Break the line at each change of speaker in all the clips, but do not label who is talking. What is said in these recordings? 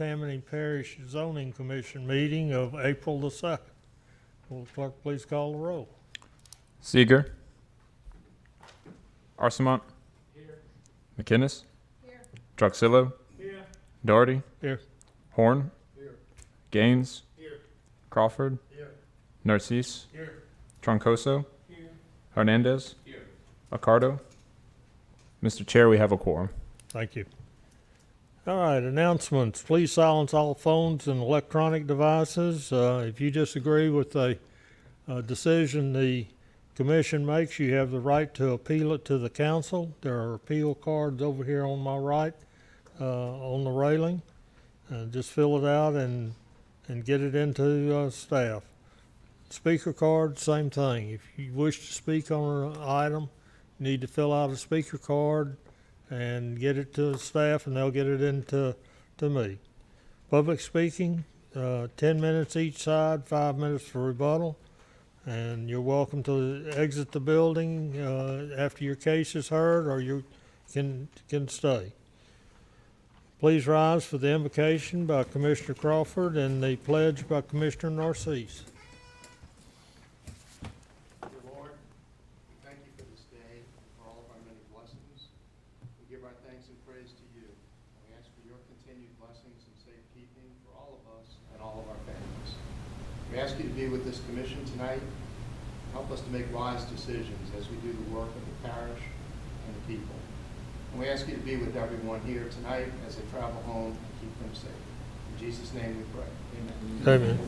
Tammany Parish Zoning Commission meeting of April the 2nd. Will the clerk please call the roll?
Seeger. Arcemont. Here. McInnes. Here. Truxillo. Here. Doherty.
Here.
Horn.
Here.
Gaines.
Here.
Crawford.
Here.
Narcisse.
Here.
Troncoso.
Here.
Hernandez.
Here.
Accardo. Mr. Chair, we have a quorum.
Thank you. All right, announcements. Please silence all phones and electronic devices. If you disagree with a decision the commission makes, you have the right to appeal it to the council. There are appeal cards over here on my right on the railing. Just fill it out and get it into staff. Speaker card, same thing. If you wish to speak on an item, you need to fill out a speaker card and get it to the staff, and they'll get it into me. Public speaking, 10 minutes each side, 5 minutes for rebuttal, and you're welcome to exit the building after your case is heard, or you can stay. Please rise for the invocation by Commissioner Crawford and the pledge by Commissioner Narcisse.
We ask you to be with this commission tonight. Help us to make wise decisions as we do the work of the parish and the people. And we ask you to be with everyone here tonight as they travel home and keep them safe. In Jesus' name we pray. Amen.
Amen.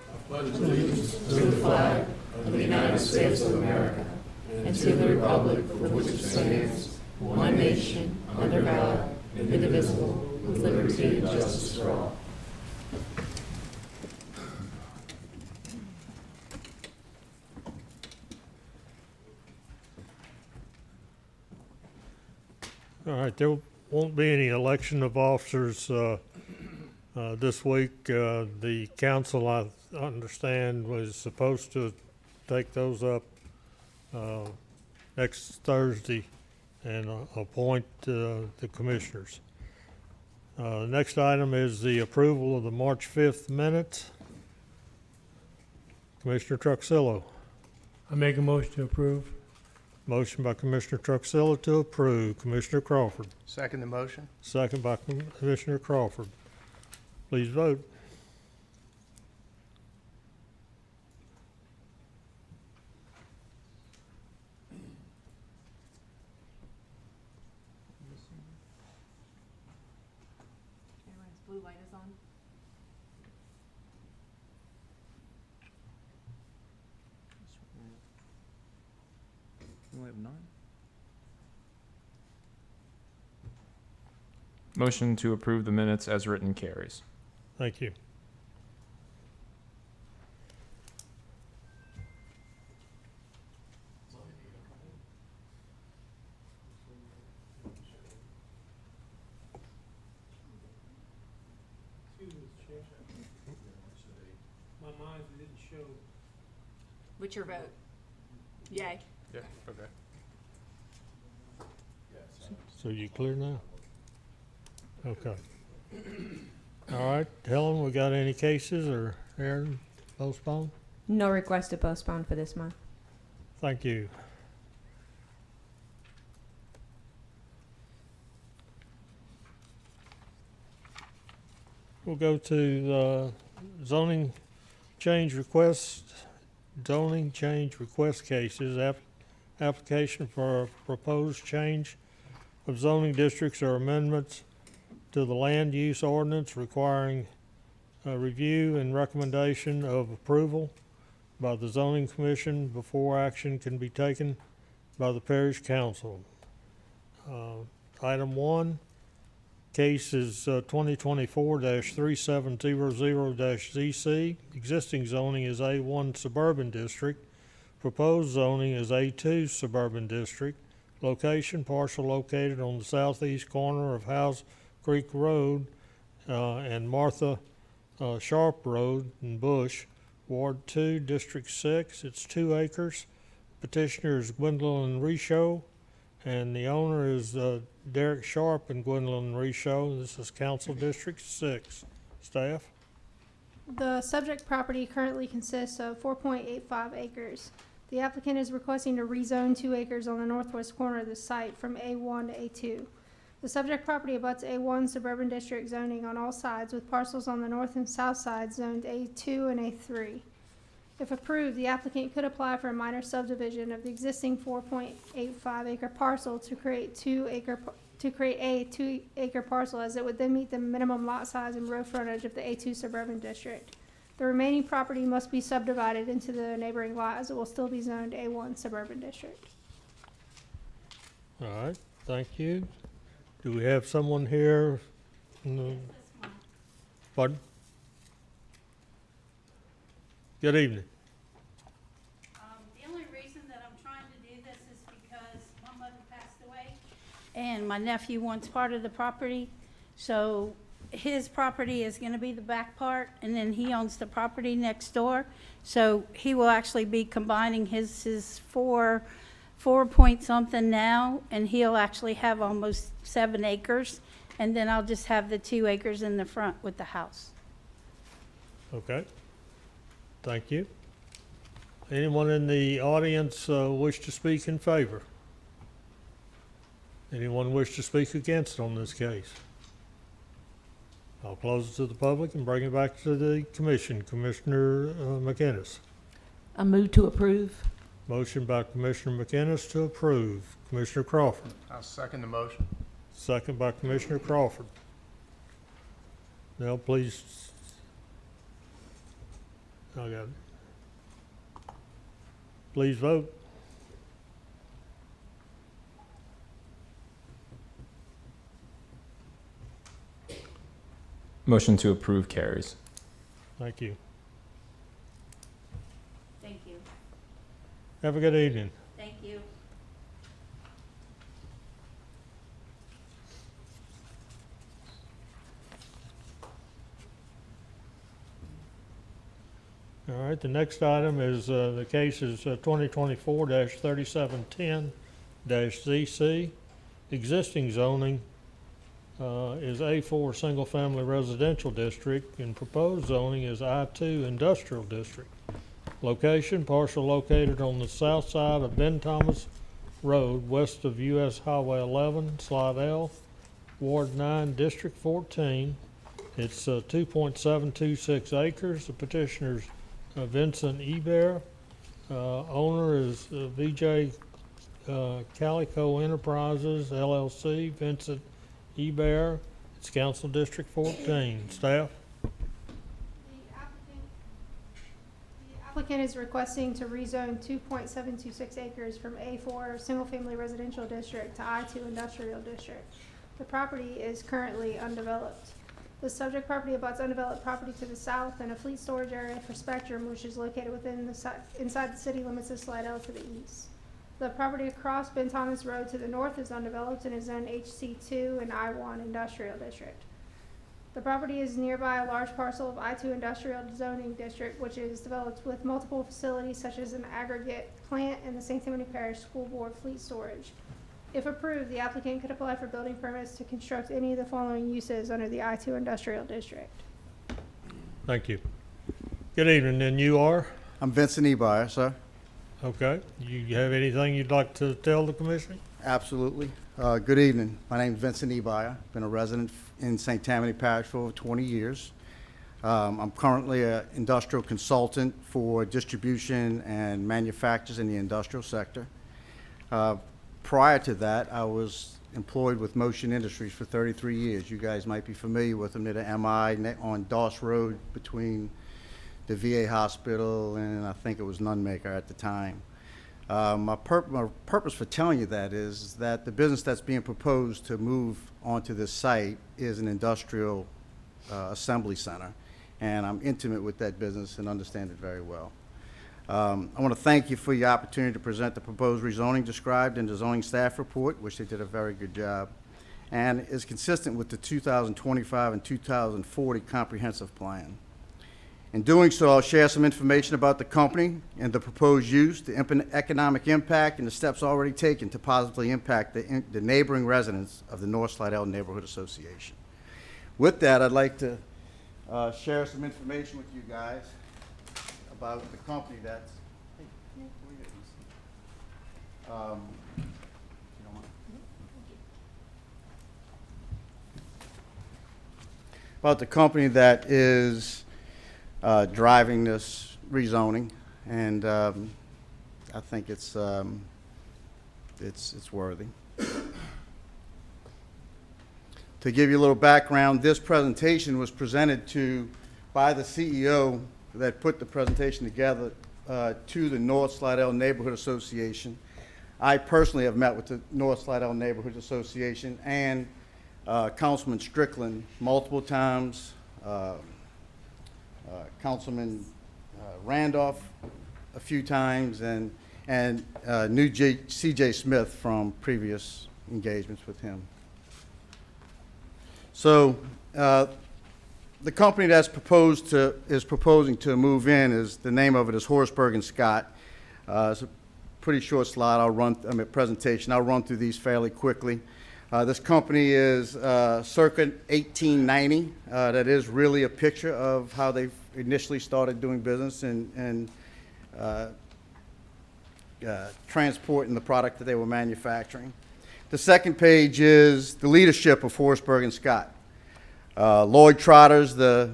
I pledge allegiance to the flag of the United States of America and to the republic for which it stands, one nation, under God, indivisible, with liberty and justice for all.
All right, there won't be any election of officers this week. The council, I understand, was supposed to take those up next Thursday and appoint the commissioners. Next item is the approval of the March 5th minutes. Commissioner Truxillo.
I make a motion to approve.
Motion by Commissioner Truxillo to approve. Commissioner Crawford.
Second the motion.
Second by Commissioner Crawford. Please vote.
Everyone's blue light is on.
We only have 9. Motion to approve the minutes as written carries.
Thank you.
My mind didn't show.
What's your vote? Yay.
Yeah, okay.
So you clear now? Okay. All right, Helen, we got any cases or Aaron postponed?
No request to postpone for this month.
Thank you. We'll go to zoning change request cases. Application for a proposed change of zoning districts or amendments to the land use ordinance requiring review and recommendation of approval by the zoning commission before action can be taken by the parish council. Item 1, case is 2024-3700-ZC. Existing zoning is A1 Suburban District. Proposed zoning is A2 Suburban District. Location, parcel located on the southeast corner of Howes Creek Road and Martha Sharp Road in Bush, Ward 2, District 6. It's 2 acres. Petitioner is Gwendolyn Risho, and the owner is Derek Sharp and Gwendolyn Reshow. This is Council District 6. Staff?
The subject property currently consists of 4.85 acres. The applicant is requesting to rezone 2 acres on the northwest corner of the site from A1 to A2. The subject property abuts A1 suburban district zoning on all sides, with parcels on the north and south side zoned A2 and A3. If approved, the applicant could apply for a minor subdivision of the existing 4.85 acre parcel to create a 2 acre parcel, as it would then meet the minimum lot size and road frontage of the A2 suburban district. The remaining property must be subdivided into the neighboring lot, as it will still be zoned A1 suburban district.
All right, thank you. Do we have someone here? No. Pardon? Good evening.
The only reason that I'm trying to do this is because my mother passed away, and my nephew wants part of the property. So his property is gonna be the back part, and then he owns the property next door. So he will actually be combining his four point something now, and he'll actually have almost 7 acres. And then I'll just have the 2 acres in the front with the house.
Okay. Thank you. Anyone in the audience wish to speak in favor? Anyone wish to speak against on this case? I'll close it to the public and bring it back to the commission. Commissioner McInnes.
I move to approve.
Motion by Commissioner McInnes to approve. Commissioner Crawford.
I'll second the motion.
Second by Commissioner Crawford. Now, please. I got it. Please vote.
Motion to approve carries.
Thank you.
Thank you.
Have a good evening.
Thank you.
All right, the next item is, the case is 2024-3710-ZC. Existing zoning is A4 Single Family Residential District, and proposed zoning is I2 Industrial District. Location, parcel located on the south side of Ben Thomas Road, west of US Highway 11, Slide L, Ward 9, District 14. It's 2.726 acres. The petitioner's Vincent Ebert. Owner is VJ Calico Enterprises, LLC, Vincent Ebert. It's Council District 14. Staff?
The applicant is requesting to rezone 2.726 acres from A4 Single Family Residential District to I2 Industrial District. The property is currently undeveloped. The subject property abuts undeveloped property to the south and a fleet storage area for Spectrum, which is located within inside the city limits of Slidell to the east. The property across Ben Thomas Road to the north is undeveloped and is zoned HC2 and I1 Industrial District. The property is nearby a large parcel of I2 Industrial Zoning District, which is developed with multiple facilities such as an aggregate plant and the St. Tammany Parish School Board fleet storage. If approved, the applicant could apply for building permits to construct any of the following uses under the I2 Industrial District.
Thank you. Good evening, and you are?
I'm Vincent Ebire, sir.
Okay. You have anything you'd like to tell the commission?
Absolutely. Good evening. My name is Vincent Ebire. Been a resident in St. Tammany Parish for over 20 years. I'm currently an industrial consultant for distribution and manufacturers in the industrial sector. Prior to that, I was employed with Motion Industries for 33 years. You guys might be familiar with them. They're the MI on Doss Road between the VA hospital and I think it was Nunmaker at the time. My purpose for telling you that is that the business that's being proposed to move onto this site is an industrial assembly center, and I'm intimate with that business and understand it very well. I want to thank you for your opportunity to present the proposed rezoning described in the zoning staff report, which they did a very good job, and is consistent with the 2025 and 2040 comprehensive plan. In doing so, I'll share some information about the company and the proposed use, the economic impact, and the steps already taken to positively impact the neighboring residents of the North Slidell Neighborhood Association. With that, I'd like to share some information with you guys about the company that's, hey, can we get these? If you don't mind. About the company that is driving this rezoning, and I think it's worthy. To give you a little background, this presentation was presented by the CEO that put the presentation together to the North Slidell Neighborhood Association. I personally have met with the North Slidell Neighborhood Association and Councilman Strickland multiple times, Councilman Randolph a few times, and knew C.J. Smith from previous engagements with him. So the company that's proposing to move in is, the name of it is Horaceburg and Scott. It's a pretty short slide. Presentation. I'll run through these fairly quickly. This company is circa 1890. That is really a picture of how they initially started doing business and transporting the product that they were manufacturing. The second page is the leadership of Horaceburg and Scott. Lloyd Trotter's the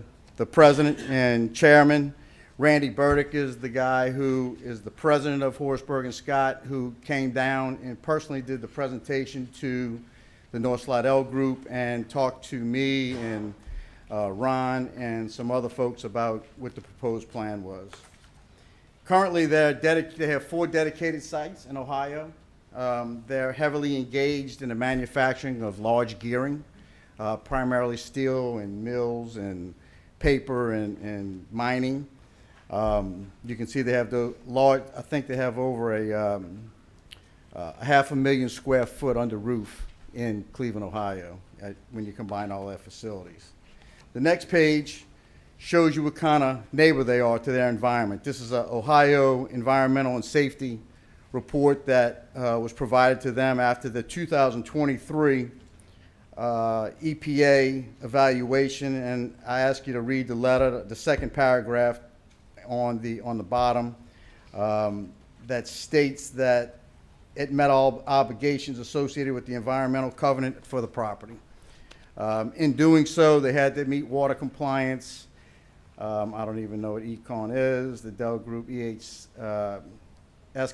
president and chairman. Randy Burdick is the guy who is the president of Horaceburg and Scott, who came down and personally did the presentation to the North Slidell group and talked to me and Ron and some other folks about what the proposed plan was. Currently, they have 4 dedicated sites in Ohio. They're heavily engaged in the manufacturing of large gearing, primarily steel and mills and paper and mining. You can see they have the large, I think they have over a 500,000 square foot under roof in Cleveland, Ohio, when you combine all their facilities. The next page shows you what kind of neighbor they are to their environment. This is an Ohio Environmental and Safety report that was provided to them after the 2023 EPA evaluation, and I ask you to read the letter, the second paragraph on the bottom, that states that it met all obligations associated with the environmental covenant for the property. In doing so, they had to meet water compliance. I don't even know what Econ is, the Dell Group, EHS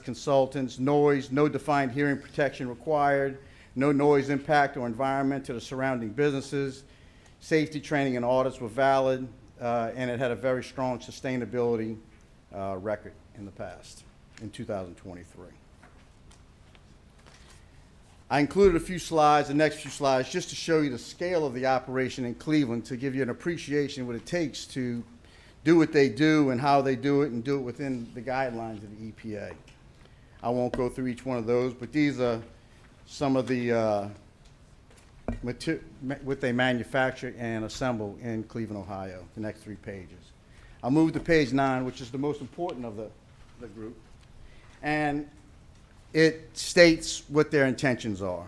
consultants, noise, no defined hearing protection required, no noise impact or environment to the surrounding businesses, safety training and audits were valid, and it had a very strong sustainability record in the past, in 2023. I included a few slides, the next few slides, just to show you the scale of the operation in Cleveland, to give you an appreciation of what it takes to do what they do and how they do it, and do it within the guidelines of the EPA. I won't go through each one of those, but these are some of the what they manufacture and assemble in Cleveland, Ohio, the next 3 pages. I'll move to page 9, which is the most important of the group. And it states what their intentions are.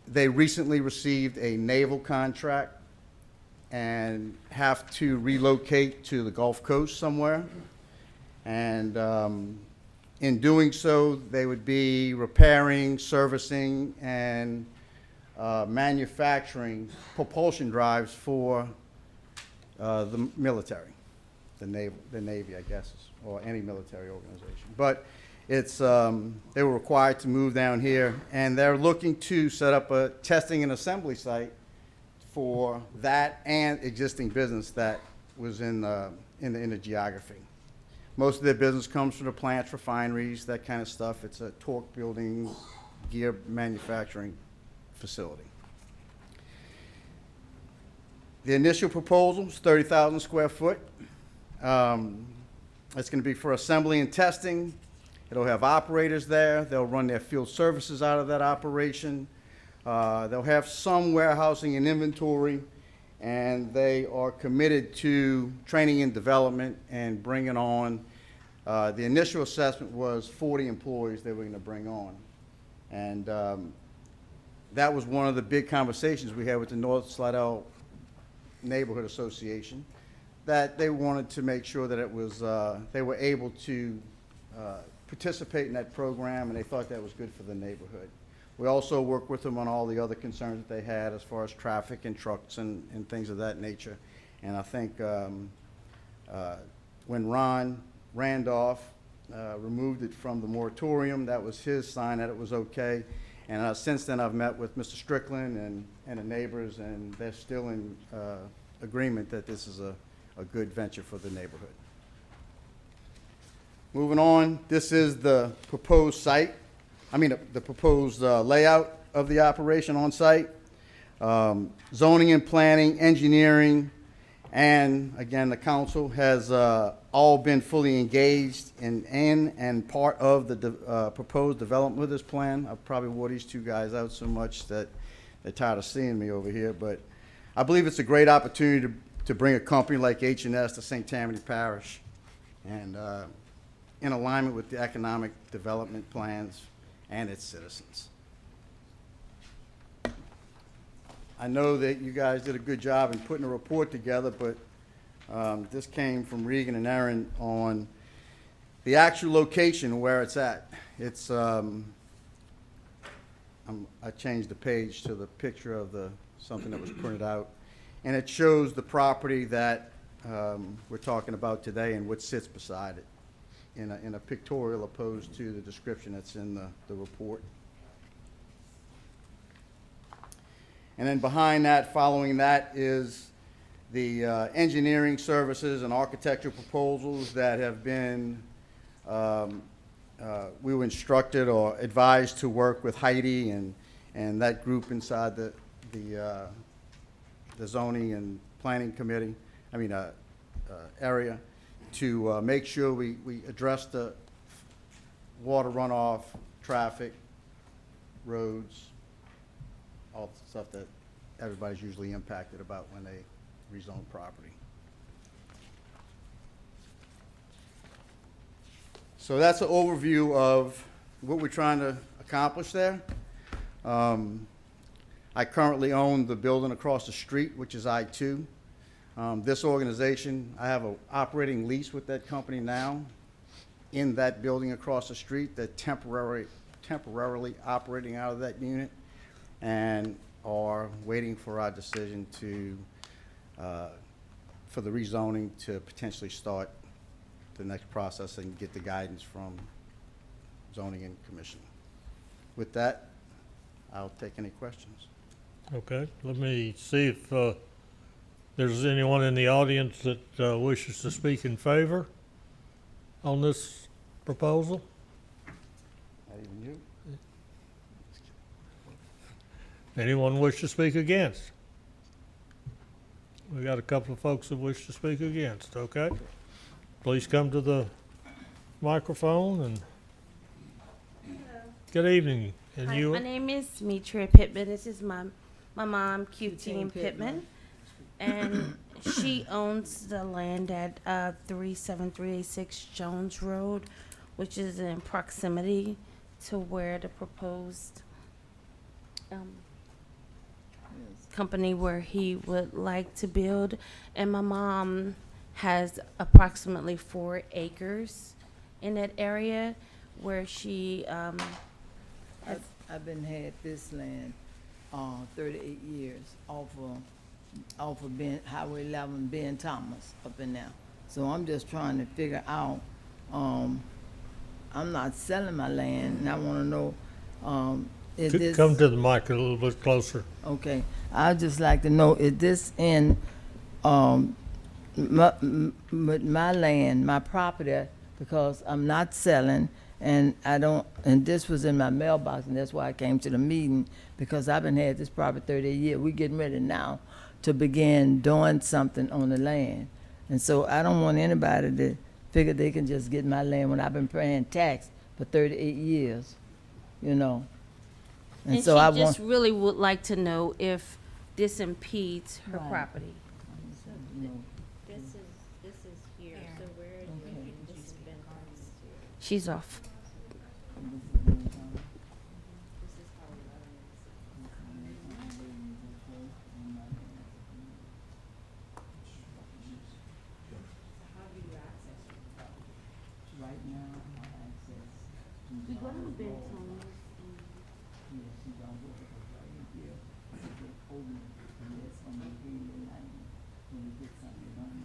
They recently received a naval contract and have to relocate to the Gulf Coast somewhere. And in doing so, they would be repairing, servicing, and manufacturing propulsion drives for the military, the Navy, I guess, or any military organization. But it's, they were required to move down here, and they're looking to set up a testing and assembly site for that and existing business that was in the geography. Most of their business comes from the plants, refineries, that kind of stuff. It's a torque building, gear manufacturing facility. The initial proposal is 30,000 square foot. It's going to be for assembly and testing. It'll have operators there. They'll run their field services out of that operation. They'll have some warehousing and inventory, and they are committed to training and development and bringing on, the initial assessment was 40 employees they were going to bring on. And that was one of the big conversations we had with the North Slidell Neighborhood Association, that they wanted to make sure that it was, they were able to participate in that program, and they thought that was good for the neighborhood. We also worked with them on all the other concerns that they had as far as traffic and trucks and things of that nature. And I think when Ron Randolph removed it from the moratorium, that was his sign that it was okay. And since then, I've met with Mr. Strickland and the neighbors, and they're still in agreement that this is a good venture for the neighborhood. Moving on, this is the proposed site. The proposed layout of the operation on site. Zoning and planning, engineering, and again, the council has all been fully engaged in and part of the proposed development of this plan. I've probably wore these two guys out so much that they're tired of seeing me over here, but I believe it's a great opportunity to bring a company like H&S to St. Tammany Parish, and in alignment with the economic development plans and its citizens. I know that you guys did a good job in putting a report together, but this came from Regan and Aaron on the actual location where it's at. It's, I changed the page to the picture of something that was printed out, and it shows the property that we're talking about today and what sits beside it in a pictorial opposed to the description that's in the report. And then behind that, following that, is the engineering services and architectural proposals that have been, we were instructed or advised to work with Heidi and that group inside the zoning and planning committee, area, to make sure we address the water runoff, traffic, roads, all the stuff that everybody's usually impacted about when they rezone property. So that's an overview of what we're trying to accomplish there. I currently own the building across the street, which is I-2. This organization, I have an operating lease with that company now in that building across the street. They're temporarily operating out of that unit and are waiting for our decision for the rezoning to potentially start the next process and get the guidance from zoning and commission. With that, I'll take any questions.
Okay, let me see if there's anyone in the audience that wishes to speak in favor on this proposal.
Not even you?
Anyone wish to speak against? We got a couple of folks that wish to speak against, okay? Please come to the microphone and good evening. And
Hi,
you?
my name is Mitria Pittman. This is my mom, Q-Team Pittman. And she owns the land at 37386 Jones Road, which is in proximity to where the proposed company where he would like to build. And my mom has approximately 4 acres in that area where she has.
I've been had this land 38 years off of Highway 11, Ben Thomas up in there. So I'm just trying to figure out, I'm not selling my land, and I want to know, is this...
Come to the mic a little bit closer.
Okay. I'd just like to know, is this in my land, my property, because I'm not selling, and this was in my mailbox, and that's why I came to the meeting, because I've been had this property 30 years. We're getting ready now to begin doing something on the land. And so I don't want anybody to figure they can just get my land when I've been paying tax for 38 years, you know.
And
so
she
I
just really would like to know if this impedes her
Right.
property.
This is here, so where is this has been
She's off.
right now, our access.
We go to Ben Thomas.
Yes, she don't go to the right here. She get over, and that's on the green line, when we get something done.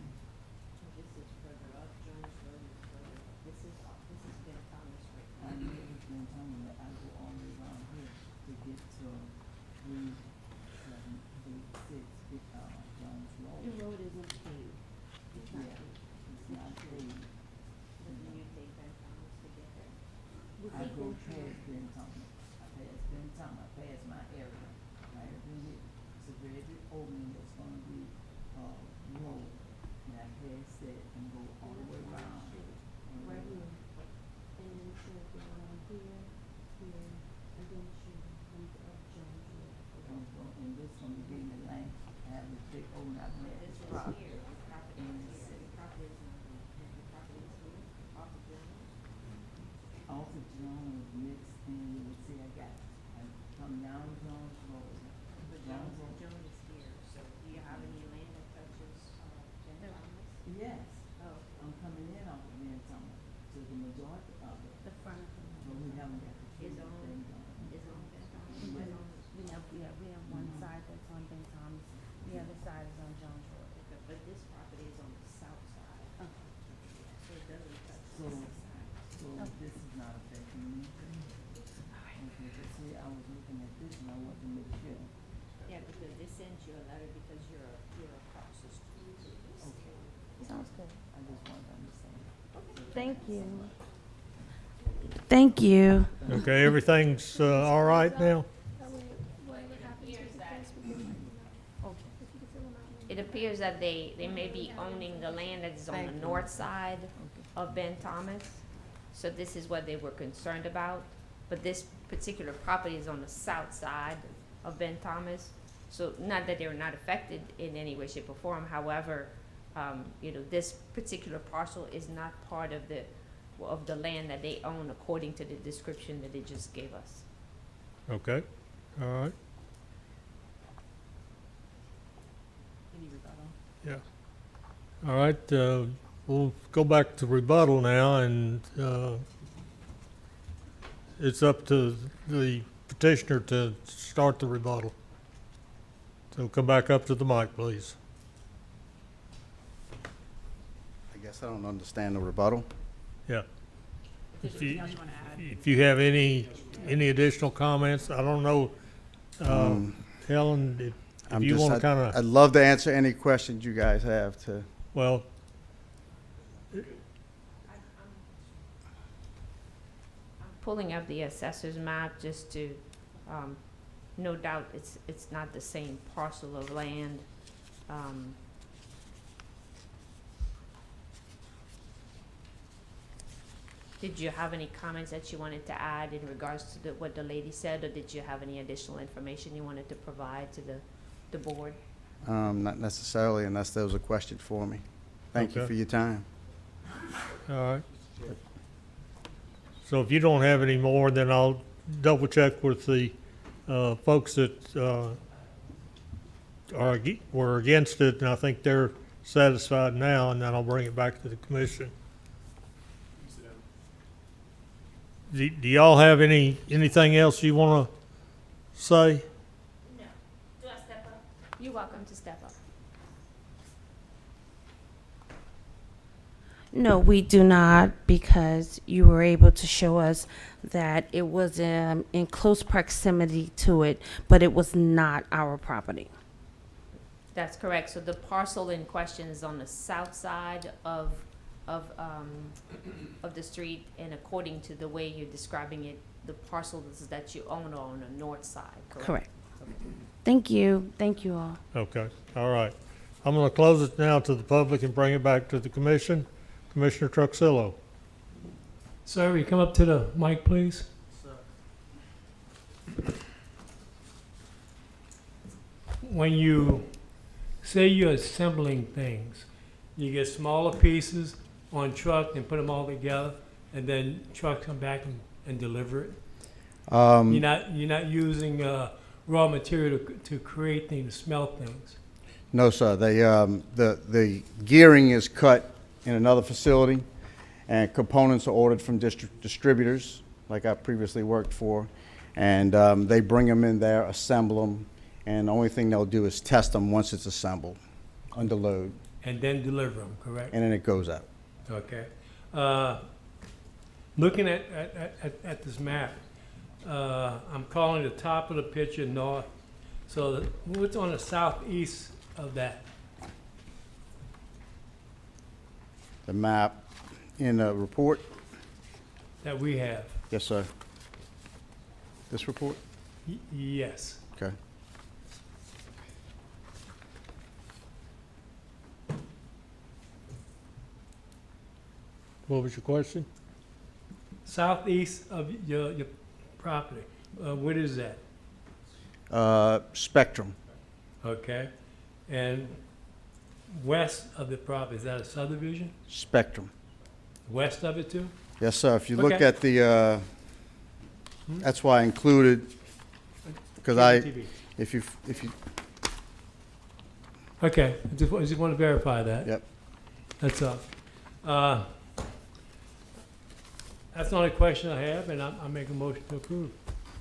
This is further up, Jones Road is further up. This is Ben Thomas right now. I know it's Ben Thomas, but I go all the way around here to get to 3786, Jones Road.
The road isn't paved. It's not
Yeah,
paved.
it's not paved.
But then you take Ben Thomas to get there. We
I
could
go
go through.
past Ben Thomas. I pass Ben Thomas, I pass my area. Right over here, it's a very big opening that's gonna be, road. And I pass that and go all the way around.
Right here. And then she'll go around here, here, and then she'll come to up Jones Road.
And this one be in the lane, I have this big opening out there.
This is here, the property is here, the property is not here, and the property is here, off of Jones.
Off of Jones, next thing you would see, I come down Jones Road.
But Jones is here, so do you have any land that touches, Ben Thomas?
Yes,
Oh,
I'm coming in off of Ben Thomas, to the majority of it,
the front of the
but we haven't got the
Is
full
on-
thing done.
is on Ben Thomas. We have one side that's on Ben Thomas, the other side is on Jones Road.
Okay, but this property is on the south side.
Okay.
So it doesn't touch
So-
the south side. So
Okay.
this is not affecting me. Okay, but see, I was looking at this and I want to make sure.
Yeah, because they sent you a letter because you're across the street.
Okay,
Sounds good.
I just want to understand.
Thank you. Thank you.
Okay, everything's, all right now?
That way, whatever happens with the case, we can let you know.
Okay.
If you could fill them out.
It appears that they may be owning the land that is on the north side of Ben Thomas. So this is what they were concerned about. But this particular property is on the south side of Ben Thomas. So not that they're not affected in any way, shape, or form. However, this particular parcel is not part of the land that they own according to the description that they just gave us.
Okay, all right,
Any rebuttal?
yeah. All right, we'll go back to rebuttal now, and it's up to the petitioner to start the rebuttal. So come back up to the mic, please.
I guess I don't understand the rebuttal.
Yeah. If you have any additional comments, I don't know, Helen, if you want to kind
I'd
of,
love to answer any questions you guys have to.
well,
Pulling up the assessor's map just to, no doubt it's not the same parcel of land. Did you have any comments that you wanted to add in regards to what the lady said, or did you have any additional information you wanted to provide to the board?
Not necessarily, unless there was a question for me. Thank you
Okay.
for your time.
all right. So if you don't have any more, then I'll double check with the folks that were against it, and I think they're satisfied now, and then I'll bring it back to the commission. Do y'all have anything else you want to say?
No. Do I step up? You're welcome to step up.
No, we do not, because you were able to show us that it was in close proximity to it, but it was not our property.
That's correct. So the parcel in question is on the south side of the street, and according to the way you're describing it, the parcels that you own are on the north side, correct?
Correct. Thank you. Thank you all.
Okay, all right. I'm going to close it now to the public and bring it back to the commission. Commissioner Truxillo.
Sir, will you come up to the mic, please? when you say you're assembling things, you get smaller pieces on truck and put them all together, and then trucks come back and deliver it? You're not using raw material to create things, to smelt things?
No, sir. They, the gearing is cut in another facility, and components are ordered from distributors, like I previously worked for, and they bring them in there, assemble them, and the only thing they'll do is test them once it's assembled, under load,
And then deliver them, correct?
and then it goes out.
Okay. Looking at this map, I'm calling the top of the picture north. So what's on the southeast of that?
The map in the report?
That we have?
Yes, sir. This report?
Yes.
Okay.
What was your question?
Southeast of your property, what is that?
Spectrum.
Okay. And west of the property, is that a subdivision?
Spectrum.
West of it too?
Yes, sir. If you look
Okay.
at the, that's why I included, because
TV.
if you,
Okay, I just want to verify that.
yep.
That's all. That's the only question I have, and I make a motion to approve.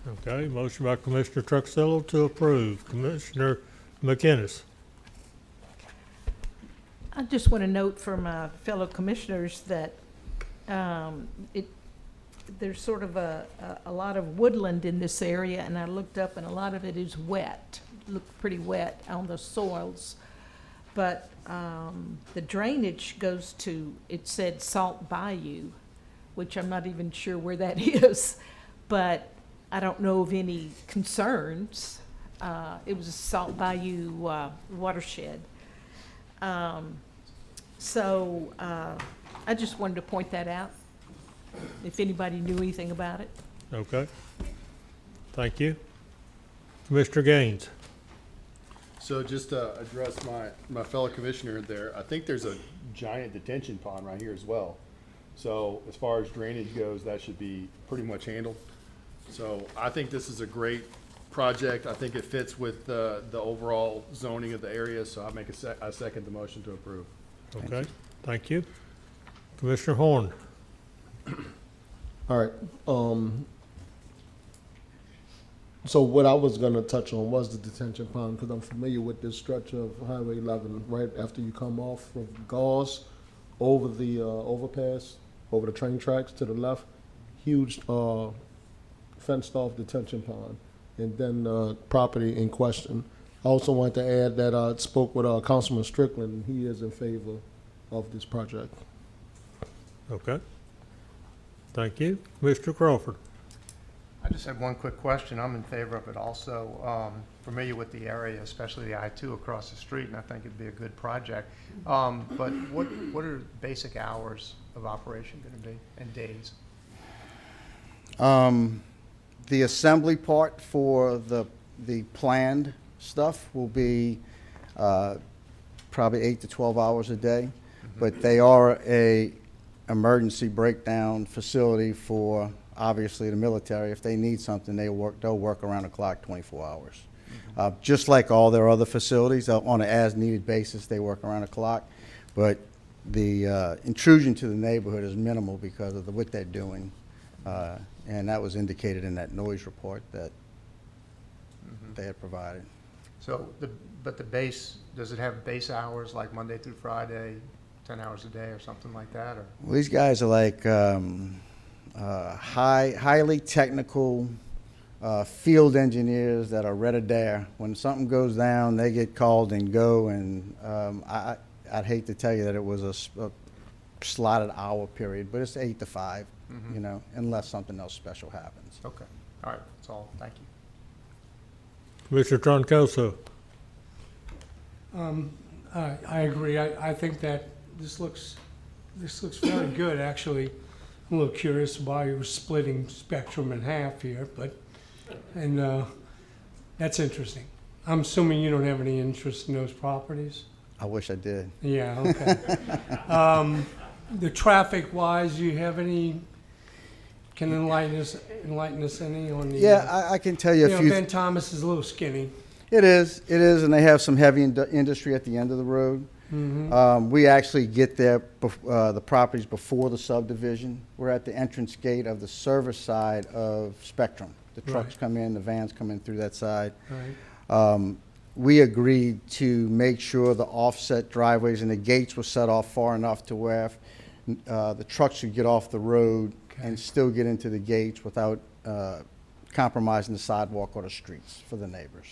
Okay, motion by Commissioner Truxillo to approve. Commissioner McInnes.
I just want to note for my fellow commissioners that there's sort of a lot of woodland in this area, and I looked up, and a lot of it is wet, looked pretty wet on the soils. But the drainage goes to, it said Salt Bayou, which I'm not even sure where that is, but I don't know of any concerns. It was a Salt Bayou watershed. So I just wanted to point that out, if anybody knew anything about it.
Okay. Thank you. Commissioner Gaines.
So just to address my fellow commissioner there, I think there's a giant detention pond right here as well. So as far as drainage goes, that should be pretty much handled. So I think this is a great project. I think it fits with the overall zoning of the area, so I second the motion to approve.
Okay, thank you. Commissioner Horn.
All right. So what I was going to touch on was the detention pond, because I'm familiar with this stretch of Highway 11 right after you come off of Gauze over the overpass, over the train tracks to the left, huge fenced off detention pond, and then property in question. I also wanted to add that I spoke with Councilman Strickland, and he is in favor of this project.
Okay. Thank you. Mr. Crawford.
I just have one quick question. I'm in favor of it also. Familiar with the area, especially the I-2 across the street, and I think it'd be a good project. But what are basic hours of operation going to be and days?
The assembly part for the planned stuff will be probably 8 to 12 hours a day, but they are a emergency breakdown facility for obviously the military. If they need something, they'll work around the clock 24 hours. Just like all their other facilities, on an as-needed basis, they work around the clock. But the intrusion to the neighborhood is minimal because of what they're doing. And that was indicated in that noise report that they had provided.
So, but the base, does it have base hours like Monday through Friday, 10 hours a day or something like that? Or?
Well, these guys are like highly technical field engineers that are ready there. When something goes down, they get called and go. And I'd hate to tell you that it was a slotted hour period, but it's 8 to 5, you know, unless something else special happens.
Okay. All right. That's all. Thank you.
Commissioner Troncoso.
I agree. I think that this looks very good, actually. I'm a little curious why you were splitting Spectrum in half here, but, and that's interesting. I'm assuming you don't have any interest in those properties?
I wish I did.
Yeah, okay. The traffic-wise, do you have any, can enlighten us any on the?
Yeah, I can tell you a few.
Ben Thomas is a little skinny.
It is, and they have some heavy industry at the end of the road. We actually get there, the properties before the subdivision. We're at the entrance gate of the service side of Spectrum. The trucks
Right.
come in, the vans come in through that side.
Right.
We agreed to make sure the offset driveways and the gates were set off far enough to where the trucks could get off the road and still get into the gates without compromising the sidewalk or the streets for the neighbors.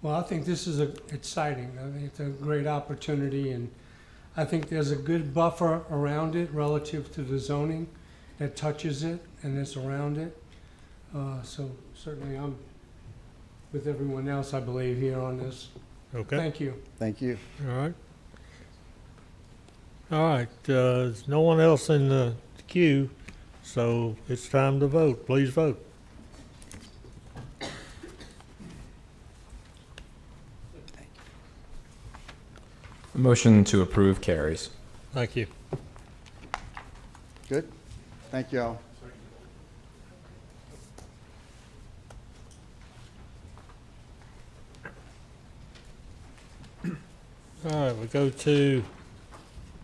Well, I think this is exciting. I think it's a great opportunity, and I think there's a good buffer around it relative to the zoning that touches it and that's around it. So certainly I'm with everyone else, I believe, here on this.
Okay.
Thank you.
Thank you.
All right. All right, there's no one else in the queue, so it's time to vote. Please vote.
Motion to approve carries.
Thank you.
Good? Thank you all.
All right, we go to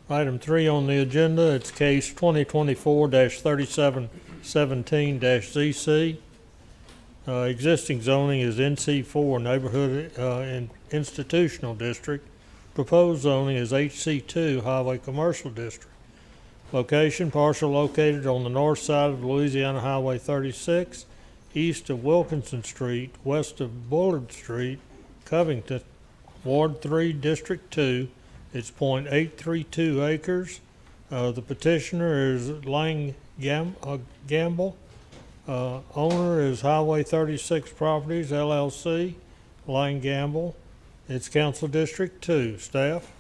item 3 on the agenda. It's case 2024-3717-ZC. Existing zoning is NC4 Neighborhood and Institutional District. Proposed zoning is HC2 Highway Commercial District. Location, parcel located on the north side of Louisiana Highway 36, east of Wilkinson Street, west of Bullard Street, Covington, Ward 3, District 2. It's .832 acres. The petitioner is Lang Gamble. Owner is Highway 36 Properties, LLC, Lang Gamble. It's Council District 2. Staff?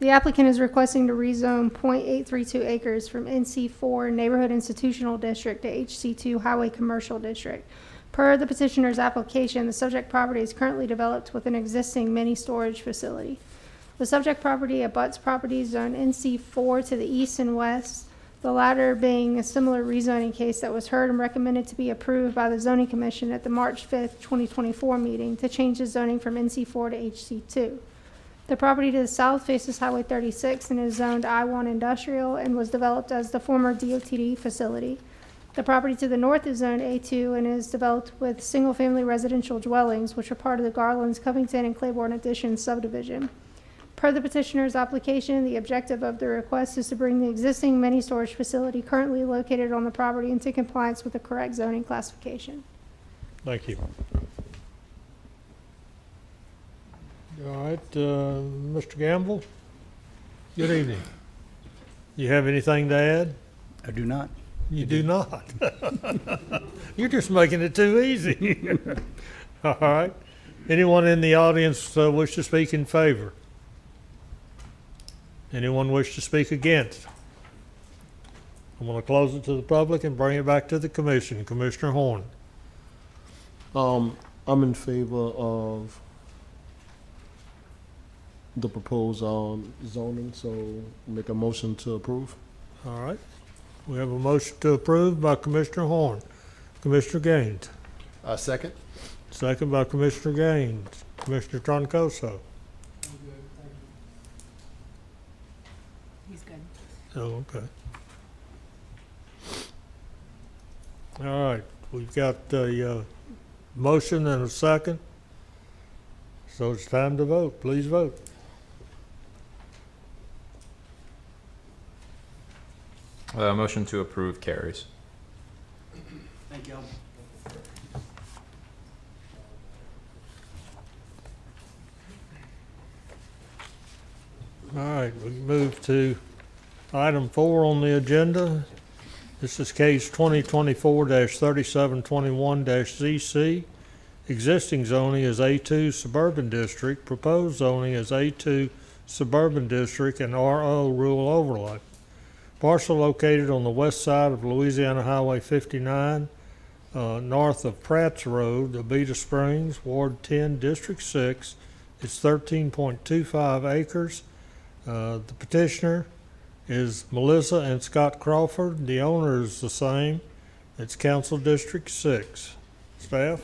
The applicant is requesting to rezone .832 acres from NC4 Neighborhood Institutional District to HC2 Highway Commercial District. Per the petitioner's application, the subject property is currently developed with an existing mini storage facility. The subject property abuts properties zoned NC4 to the east and west, the latter being a similar rezoning case that was heard and recommended to be approved by the Zoning Commission at the March 5th, 2024 meeting to change the zoning from NC4 to HC2. The property to the south faces Highway 36 and is zoned I-1 Industrial and was developed as the former DOTD facility. The property to the north is zoned A2 and is developed with single-family residential dwellings, which are part of the Garlands, Covington, and Claiborne Additions subdivision. Per the petitioner's application, the objective of the request is to bring the existing mini storage facility currently located on the property into compliance with the correct zoning classification.
Thank you. All right, Mr. Gamble, good evening. You have anything to add?
I do not.
You do not. You're just making it too easy. All right. Anyone in the audience wish to speak in favor? Anyone wish to speak against? I'm going to close it to the public and bring it back to the commission. Commissioner Horn.
I'm in favor of the proposed zoning, so make a motion to approve.
All right. We have a motion to approve by Commissioner Horn. Commissioner Gaines.
Second?
Second by Commissioner Gaines. Commissioner Troncoso.
He's good.
Oh, okay. All right. We've got a motion and a second. So it's time to vote. Please vote.
Motion to approve carries.
Thank you.
All right, we move to item 4 on the agenda. This is case 2024-3721-ZC. Existing zoning is A2 Suburban District. Proposed zoning is A2 Suburban District and RO Rural Overlay. Parcel located on the west side of Louisiana Highway 59, north of Pratt's Road, Abita Springs, Ward 10, District 6. It's 13.25 acres. The petitioner is Melissa and Scott Crawford. The owner is the same. It's Council District 6. Staff?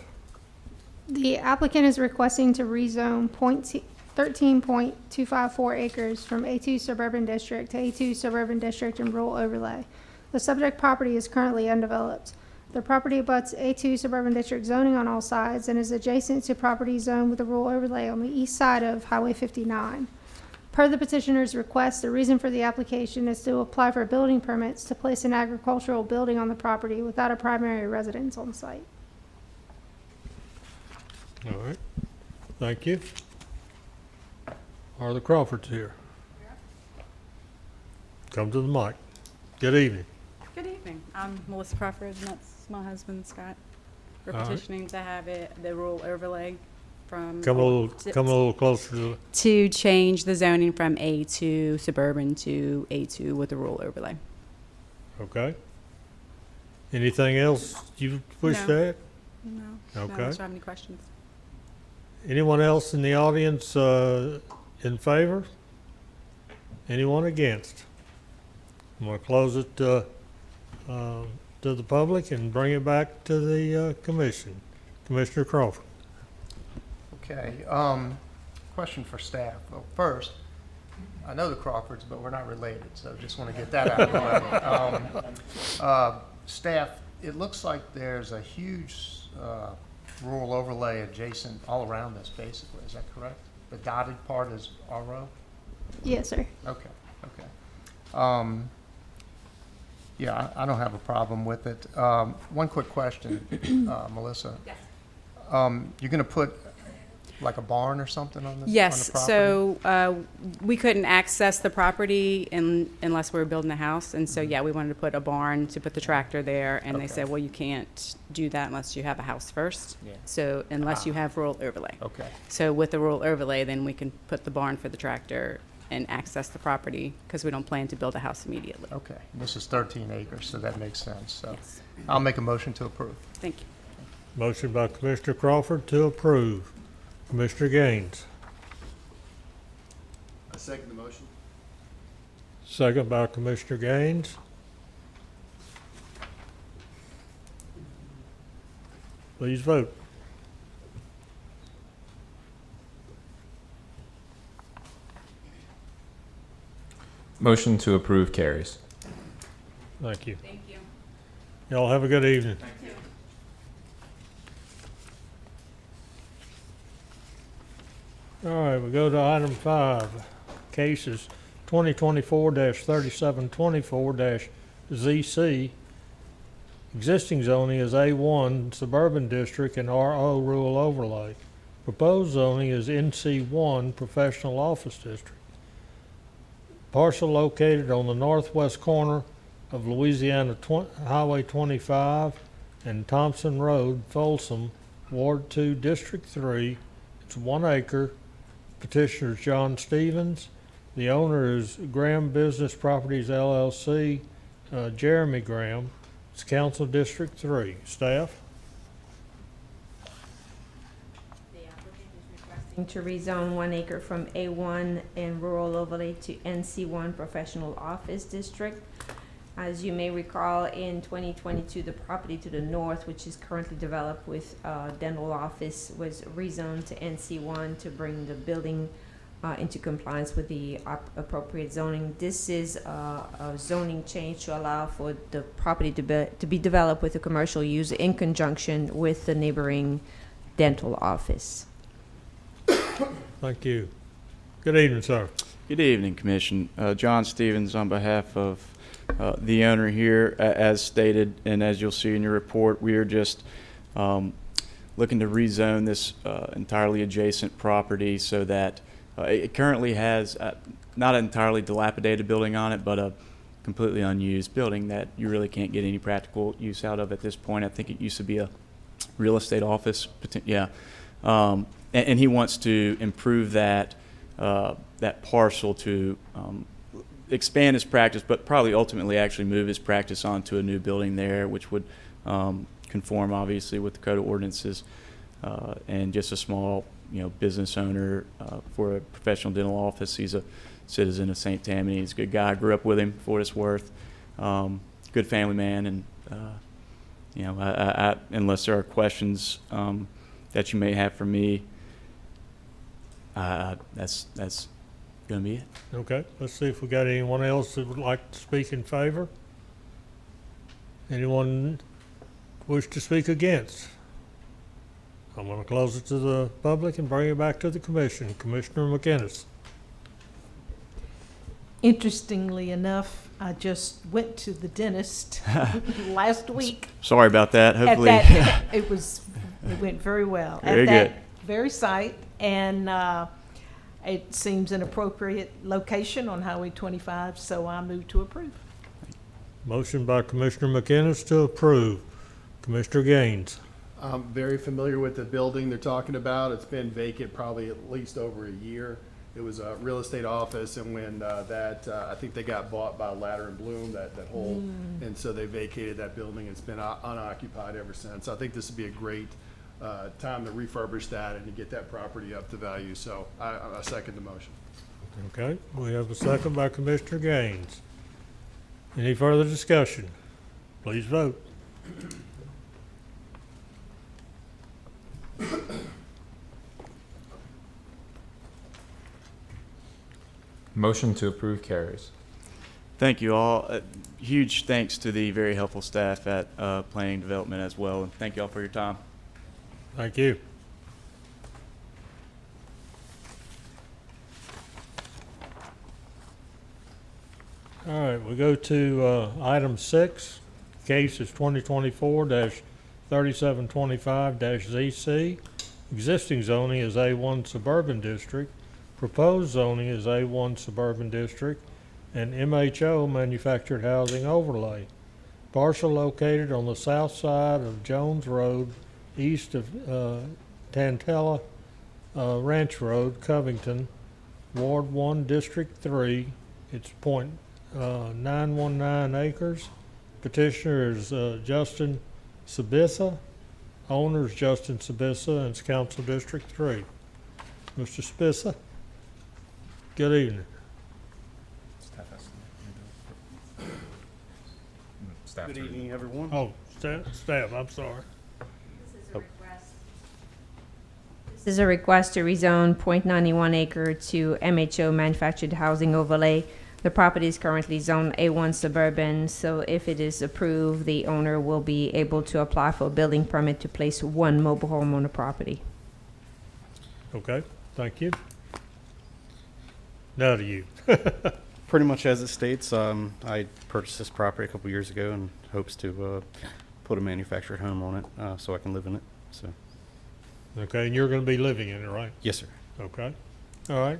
The applicant is requesting to rezone 13.254 acres from A2 Suburban District to A2 Suburban District and Rural Overlay. The subject property is currently undeveloped. The property abuts A2 Suburban District zoning on all sides and is adjacent to property zoned with a rural overlay on the east side of Highway 59. Per the petitioner's request, the reason for the application is to apply for building permits to place an agricultural building on the property without a primary residence on site.
All right. Thank you. Are the Crawfords here? Come to the mic. Good evening.
Good evening. I'm Melissa Crawford, and that's my husband, Scott. We're
All right.
petitioning to have the rural overlay from.
Come a little closer
to change the zoning from A2 suburban to A2 with a rural overlay.
Okay. Anything else you wish
No.
to add?
No.
Okay.
Unless you have any questions.
Anyone else in the audience in favor? Anyone against? I'm going to close it to the public and bring it back to the commission. Commissioner Crawford.
Okay, question for staff. Well, first, I know the Crawfords, but we're not related, so just want to get that out of the way. Staff, it looks like there's a huge rural overlay adjacent all around this, basically. Is that correct? The dotted part is RO?
Yes, sir.
Okay, okay. Yeah, I don't have a problem with it. One quick question, Melissa.
Yes.
You're going to put like a barn or something on this?
Yes,
on the property?
so we couldn't access the property unless we were building a house. And so, yeah, we wanted to put a barn to put the tractor there. And they
Okay.
said, well, you can't do that unless you have a house first.
Yeah.
So unless you have rural overlay.
Okay,
So with the rural overlay, then we can put the barn for the tractor and access the property because we don't plan to build a house immediately.
okay. This is 13 acres, so that makes sense. So
Yes.
I'll make a motion to approve.
Thank you.
Motion by Commissioner Crawford to approve. Commissioner Gaines.
I second the motion.
Second by Commissioner Gaines. Please vote.
Motion to approve carries.
Thank you.
Thank you.
Y'all have a good evening. All right, we go to item 5, cases 2024-3724-ZC. Existing zoning is A1 Suburban District and RO Rural Overlay. Proposed zoning is NC1 Professional Office District. Parcel located on the northwest corner of Louisiana Highway 25 and Thompson Road, Folsom, Ward 2, District 3. It's 1 acre. Petitioner is John Stevens. The owner is Graham Business Properties LLC, Jeremy Graham. It's Council District 3. Staff?
The applicant is requesting to rezone 1 acre from A1 and rural overlay to NC1 Professional Office District. As you may recall, in 2022, the property to the north, which is currently developed with dental office, was rezoned to NC1 to bring the building into compliance with the appropriate zoning. This is a zoning change to allow for the property to be developed with a commercial use in conjunction with the neighboring dental office.
Thank you. Good evening, sir.
Good evening, Commission. John Stevens on behalf of the owner here. As stated, and as you'll see in your report, we are just looking to rezone this entirely adjacent property so that it currently has not an entirely dilapidated building on it, but a completely unused building that you really can't get any practical use out of at this point. I think it used to be a real estate office, yeah. And he wants to improve that that parcel to expand his practice, but probably ultimately actually move his practice onto a new building there, which would conform obviously with the code of ordinances, and just a small, business owner for a professional dental office. He's a citizen of St. Tammany. He's a good guy. I grew up with him for what it's worth. Good family man, and I unless there are questions that you may have for me, that's gonna be it.
Okay, let's see if we got anyone else that would like to speak in favor. Anyone wish to speak against? I'm gonna close it to the public and bring it back to the commission. Commissioner McInnes.
Interestingly enough, I just went to the dentist last week.
Sorry about that. Hopefully,
It went very well.
Very
at that
good.
very site, and it seems an appropriate location on Highway 25, so I move to approve.
Motion by Commissioner McInnes to approve. Commissioner Gaines.
I'm very familiar with the building they're talking about. It's been vacant probably at least over a year. It was a real estate office, and when I think they got bought by Ladder and Bloom, that whole, and so they vacated that building. It's been unoccupied ever since. I think this would be a great time to refurbish that and to get that property up to value. So I second the motion.
Okay, we have a second by Commissioner Gaines. Any further discussion? Please vote.
Motion to approve carries.
thank you all. Huge thanks to the very helpful staff at Planning Development as well, and thank you all for your time.
Thank you. All right, we go to item 6. Case is 2024-3725-ZC. Existing zoning is A1 Suburban District. Proposed zoning is A1 Suburban District and MHO Manufactured Housing Overlay. Parcel located on the south side of Jones Road, east of Tantella Ranch Road, Covington, Ward 1, District 3. It's .919 acres. Petitioner is Justin Sabitha. Owner is Justin Sabitha, and it's Council District 3. Mr. Sabitha, good evening.
Good evening, everyone.
Oh, staff, I'm sorry.
This is a request to rezone .91 acre to MHO Manufactured Housing Overlay. The property is currently zoned A1 Suburban, so if it is approved, the owner will be able to apply for a building permit to place one mobile home on the property.
Okay, thank you. Now to you.
Pretty much as it states, I purchased this property a couple years ago and hopes to put a manufactured home on it so I can live in it. So,
Okay, and you're going to be living in it, right?
yes, sir.
Okay, all right.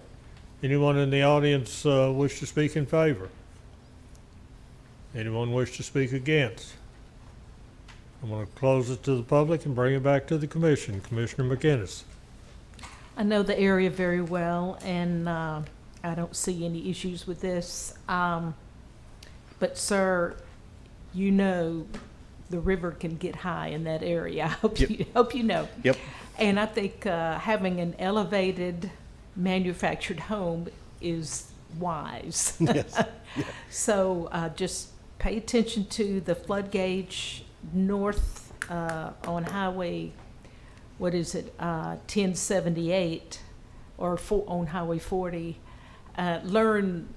Anyone in the audience wish to speak in favor? Anyone wish to speak against? I'm going to close it to the public and bring it back to the commission. Commissioner McInnes.
I know the area very well, and I don't see any issues with this. But, sir, you know the river can get high in that area. I hope,
Yep.
hope you know.
Yep.
And I think having an elevated manufactured home is wise.
Yes. Yeah.
So just pay attention to the flood gauge north on Highway, what is it, 1078, or on Highway 40. Learn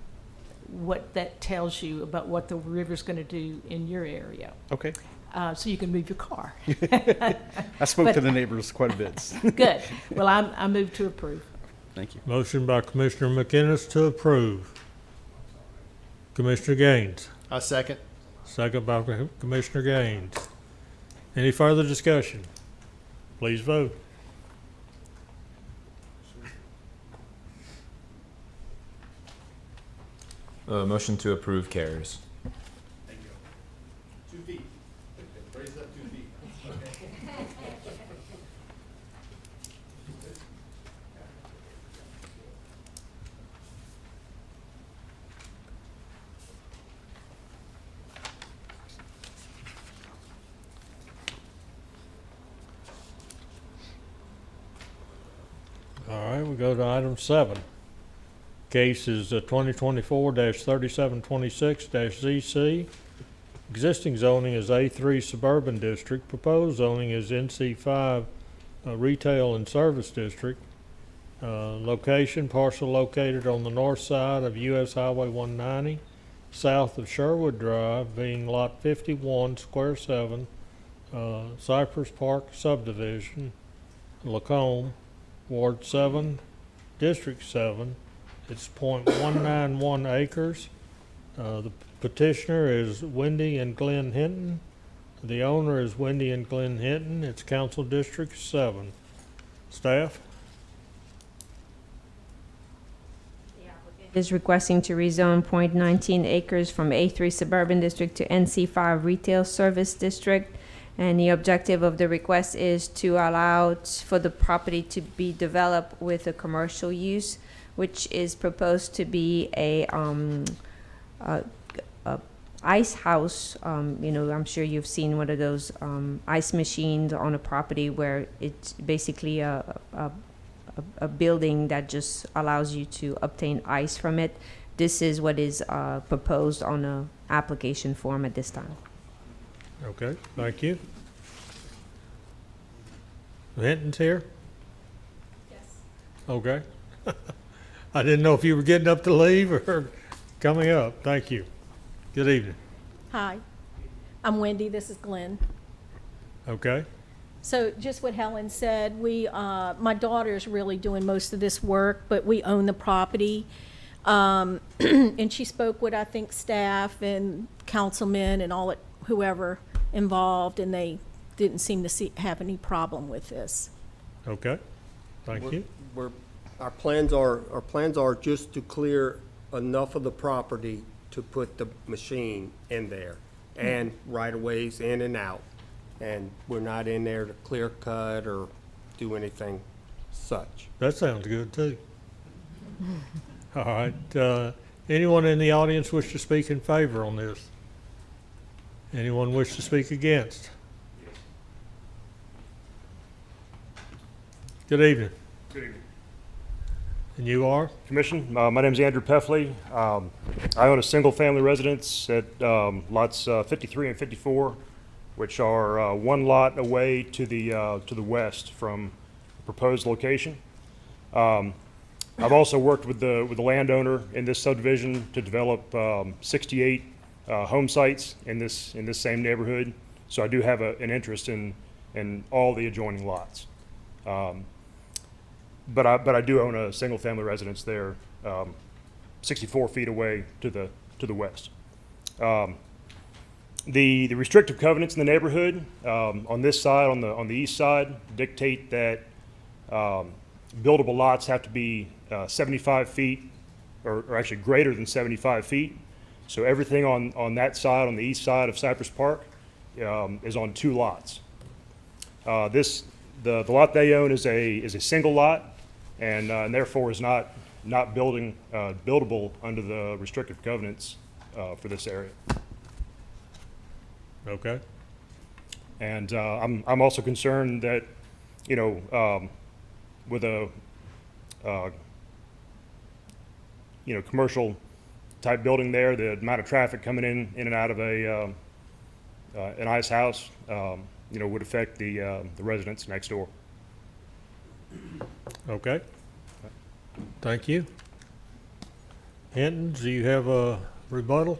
what that tells you about what the river's going to do in your area.
Okay.
So you can move your car.
I spoke
But-
to the neighbors quite a bit.
Good. Well, I move to approve.
Thank you.
Motion by Commissioner McInnes to approve. Commissioner Gaines.
I second.
Second by Commissioner Gaines. Any further discussion? Please vote.
Motion to approve carries.
Thank you. 2 feet. Raise up 2 feet.
we go to item 7. Case is 2024-3726-ZC. Existing zoning is A3 Suburban District. Proposed zoning is NC5 Retail and Service District. Location, parcel located on the north side of US Highway 190, south of Sherwood Drive, being Lot 51, Square 7, Cypress Park Subdivision, Lacombe, Ward 7, District 7. It's .191 acres. The petitioner is Wendy and Glenn Hinton. The owner is Wendy and Glenn Hinton. It's Council District 7. Staff?
Is requesting to rezone .19 acres from A3 Suburban District to NC5 Retail Service District. And the objective of the request is to allow for the property to be developed with a commercial use, which is proposed to be a ice house. I'm sure you've seen one of those ice machines on a property where it's basically a building that just allows you to obtain ice from it. This is what is proposed on a application form at this time.
Okay, thank you. Hinton's here?
Yes.
Okay. I didn't know if you were getting up to leave or coming up. Thank you. Good evening.
Hi, I'm Wendy, this is Glenn.
Okay.
So just what Helen said, my daughter's really doing most of this work, but we own the property. And she spoke with, I think, staff and councilmen and whoever involved, and they didn't seem to have any problem with this.
Okay. Thank you.
Our plans are just to clear enough of the property to put the machine in there, and right-of-ways in and out. And we're not in there to clear cut or do anything such.
That sounds good too. All right. Anyone in the audience wish to speak in favor on this? Anyone wish to speak against? Good evening.
Good evening.
And you are?
Commission, my name is Andrew Peffley. I own a single-family residence at lots 53 and 54, which are one lot away to the west from the proposed location. I've also worked with the landowner in this subdivision to develop 68 home sites in this same neighborhood. So I do have an interest in all the adjoining lots. But I do own a single-family residence there, 64 feet away to the west. The restrictive covenants in the neighborhood on this side, on the east side, dictate that buildable lots have to be 75 feet, or actually greater than 75 feet. So everything on that side, on the east side of Cypress Park, is on 2 lots. The lot they own is a single lot, and therefore is not buildable under the restrictive covenants for this area.
Okay.
And I'm also concerned that, with a commercial type building there, the amount of traffic coming in and out of an ice house, would affect the residents next door.
Okay. Thank you. Hinton, do you have a rebuttal?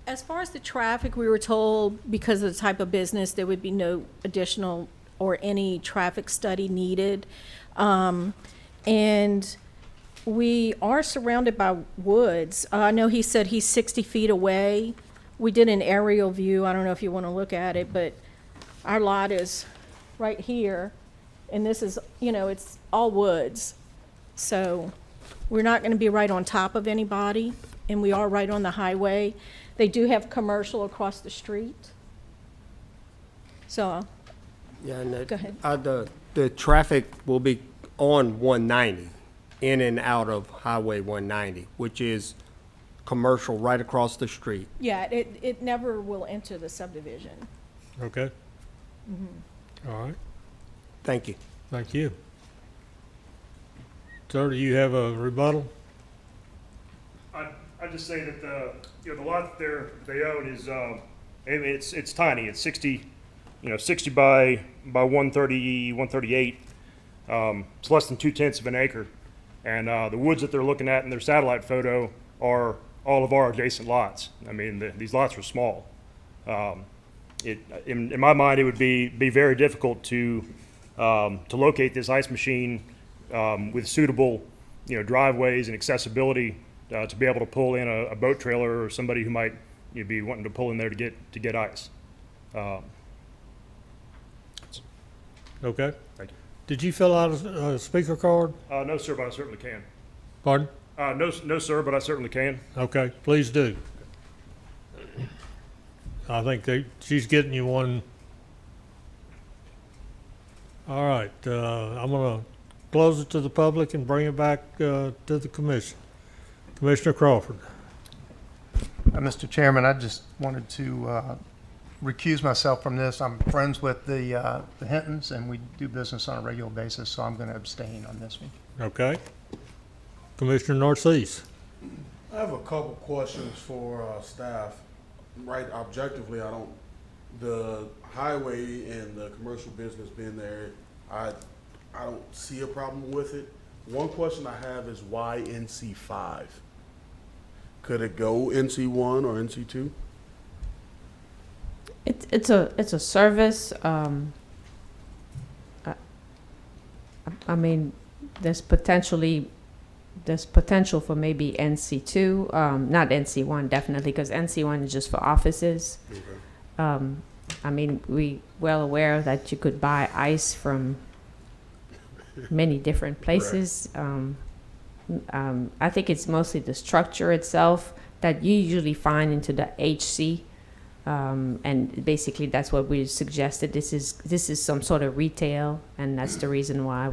As far as the traffic, we were told because of the type of business, there would be no additional or any traffic study needed. And we are surrounded by woods. I know he said he's 60 feet away. We did an aerial view. I don't know if you want to look at it, but our lot is right here. And this is, it's all woods. So we're not going to be right on top of anybody, and we are right on the highway. They do have commercial across the street. So,
Yeah, and
go ahead.
The traffic will be on 190, in and out of Highway 190, which is commercial right across the street.
Yeah, it never will enter the subdivision.
Okay.
Mm-hmm.
All right.
Thank you.
Thank you. Sir, do you have a rebuttal?
I'd just say that the lot that they own is, I mean, it's tiny. It's 60 by 130, 138. It's less than 2/10 of an acre. And the woods that they're looking at in their satellite photo are all of our adjacent lots. I mean, these lots are small. In my mind, it would be very difficult to locate this ice machine with suitable, driveways and accessibility to be able to pull in a boat trailer or somebody who might be wanting to pull in there to get ice.
Okay.
Thank you.
Did you fill out a speaker card?
No, sir, but I certainly can.
Pardon?
No, sir, but I certainly can.
Okay, please do. I think she's getting you one. All right, I'm going to close it to the public and bring it back to the commission. Commissioner Crawford.
Mr. Chairman, I just wanted to recuse myself from this. I'm friends with the Hintons, and we do business on a regular basis, so I'm going to abstain on this one.
Okay. Commissioner Narcisse.
I have a couple questions for staff. Right, objectively, the highway and the commercial business being there, I don't see a problem with it. One question I have is why NC5? Could it go NC1 or NC2?
It's a service. I mean, there's potential for maybe NC2, not NC1 definitely, because NC1 is just for offices. Okay. I mean, we well aware that you could buy ice from many different places. I think it's mostly the structure itself that you usually find into the HC. And basically that's what we suggested. This is some sort of retail, and that's the reason why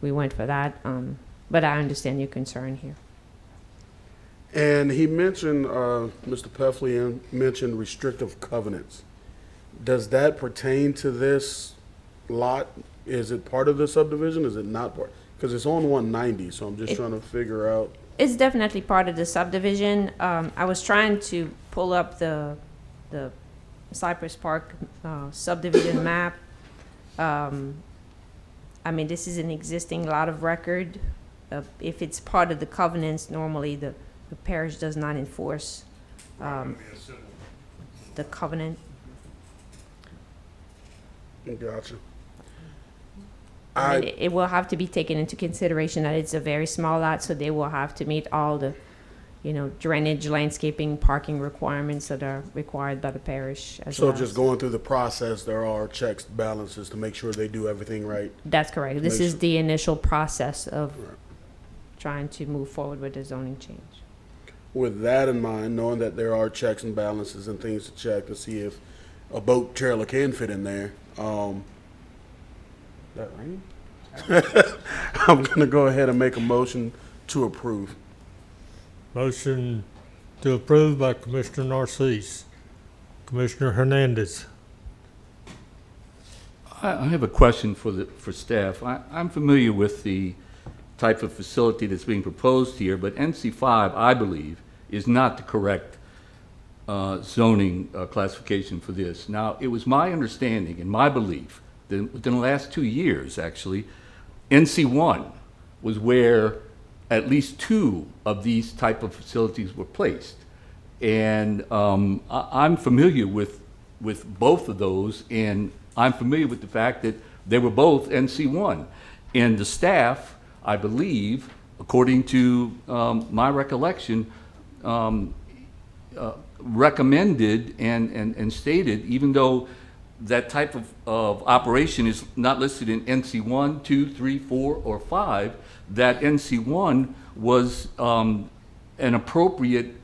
we went for that. But I understand your concern here.
And he mentioned, Mr. Peflian mentioned restrictive covenants. Does that pertain to this lot? Is it part of the subdivision? Is it not part? Because it's on 190, so I'm just trying to figure out.
It's definitely part of the subdivision. I was trying to pull up the Cypress Park subdivision map. I mean, this is an existing lot of record. If it's part of the covenants, normally the parish does not enforce the covenant.
Gotcha.
I mean, it will have to be taken into consideration that it's a very small lot, so they will have to meet all the, drainage, landscaping, parking requirements that are required by the parish as well.
So just going through the process, there are checks, balances to make sure they do everything right.
That's correct. This is the initial process of trying to move forward with the zoning change.
With that in mind, knowing that there are checks and balances and things to check to see if a boat trailer can fit in there, that right? I'm going to go ahead and make a motion to approve.
Motion to approve by Commissioner Narcisse. Commissioner Hernandez.
I have a question for staff. I'm familiar with the type of facility that's being proposed here, but NC5, I believe, is not the correct zoning classification for this. Now, it was my understanding and my belief that within the last 2 years, actually, NC1 was where at least 2 of these type of facilities were placed. And I'm familiar with both of those, and I'm familiar with the fact that they were both NC1. And the staff, I believe, according to my recollection, recommended and stated, even though that type of operation is not listed in NC1, 2, 3, 4, or 5, that NC1 was an appropriate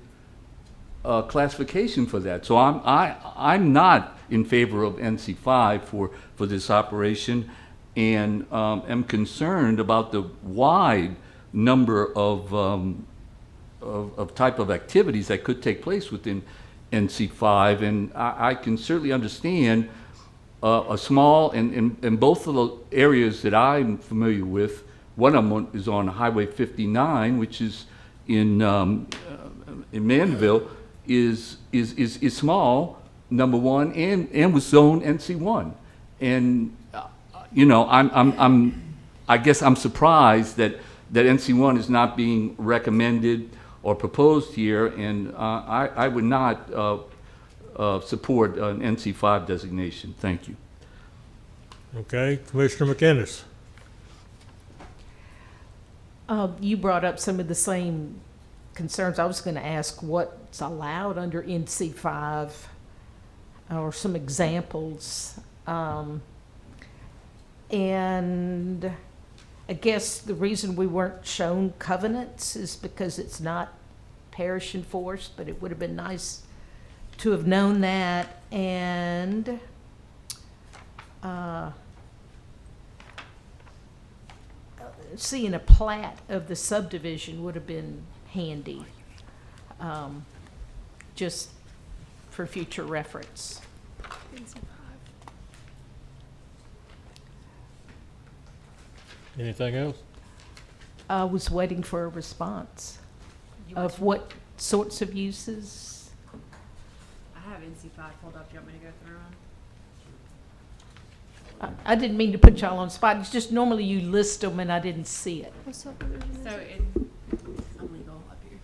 classification for that. So I'm not in favor of NC5 for this operation, and am concerned about the wide number of type of activities that could take place within NC5, and I can certainly understand a small, and both of the areas that I'm familiar with, one of them is on Highway 59, which is in Mandeville, is small, number one, and was zoned NC1. And, you know, I guess I'm surprised that NC1 is not being recommended or proposed here, and I would not support an NC5 designation. Thank you.
Okay, Commissioner McInnes.
You brought up some of the same concerns. I was going to ask what's allowed under NC5 or some examples. And I guess the reason we weren't shown covenants is because it's not parish enforced, but it would have been nice to have known that. And seeing a plat of the subdivision would have been handy, just for future reference.
Anything else?
I was waiting for a response of what sorts of uses.
I have NC5 pulled up. Do you want me to go through them?
I didn't mean to put y'all on the spot. It's just normally you list them and I didn't see it.
So I'm legal up here.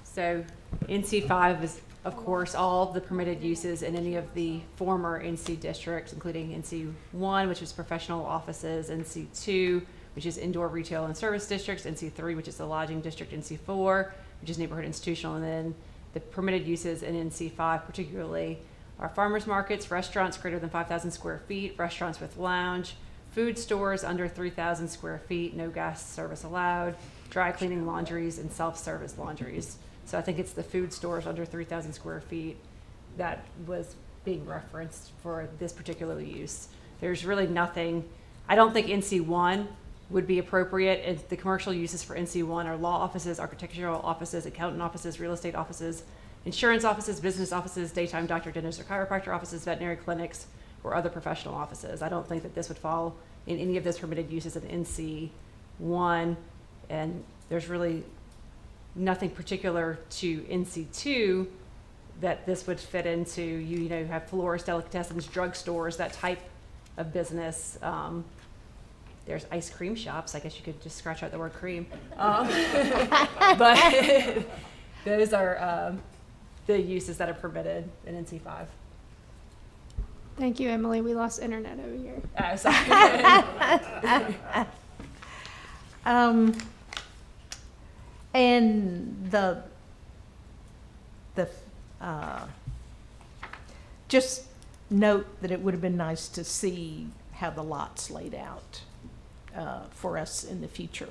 So NC5 is, of course, all of the permitted uses in any of the former NC districts, including NC1, which is professional offices, NC2, which is indoor retail and service districts, NC3, which is the lodging district, NC4, which is neighborhood institutional, and then the permitted uses in NC5 particularly are farmers markets, restaurants greater than 5,000 square feet, restaurants with lounge, food stores under 3,000 square feet, no gas service allowed, dry cleaning laundries, and self-service laundries. So I think it's the food stores under 3,000 square feet that was being referenced for this particular use. There's really nothing, I don't think NC1 would be appropriate. And the commercial uses for NC1 are law offices, architectural offices, accountant offices, real estate offices, insurance offices, business offices, daytime doctor, dentist, or chiropractor offices, veterinary clinics, or other professional offices. I don't think that this would fall in any of those permitted uses in NC1, and there's really nothing particular to NC2 that this would fit into. You know, you have florists, delicatessens, drugstores, that type of business. There's ice cream shops. I guess you could just scratch out the word cream. But those are the uses that are permitted in NC5.
Thank you, Emily. We lost internet over here.
Oh, sorry.
And just note that it would have been nice to see how the lot's laid out for us in the future.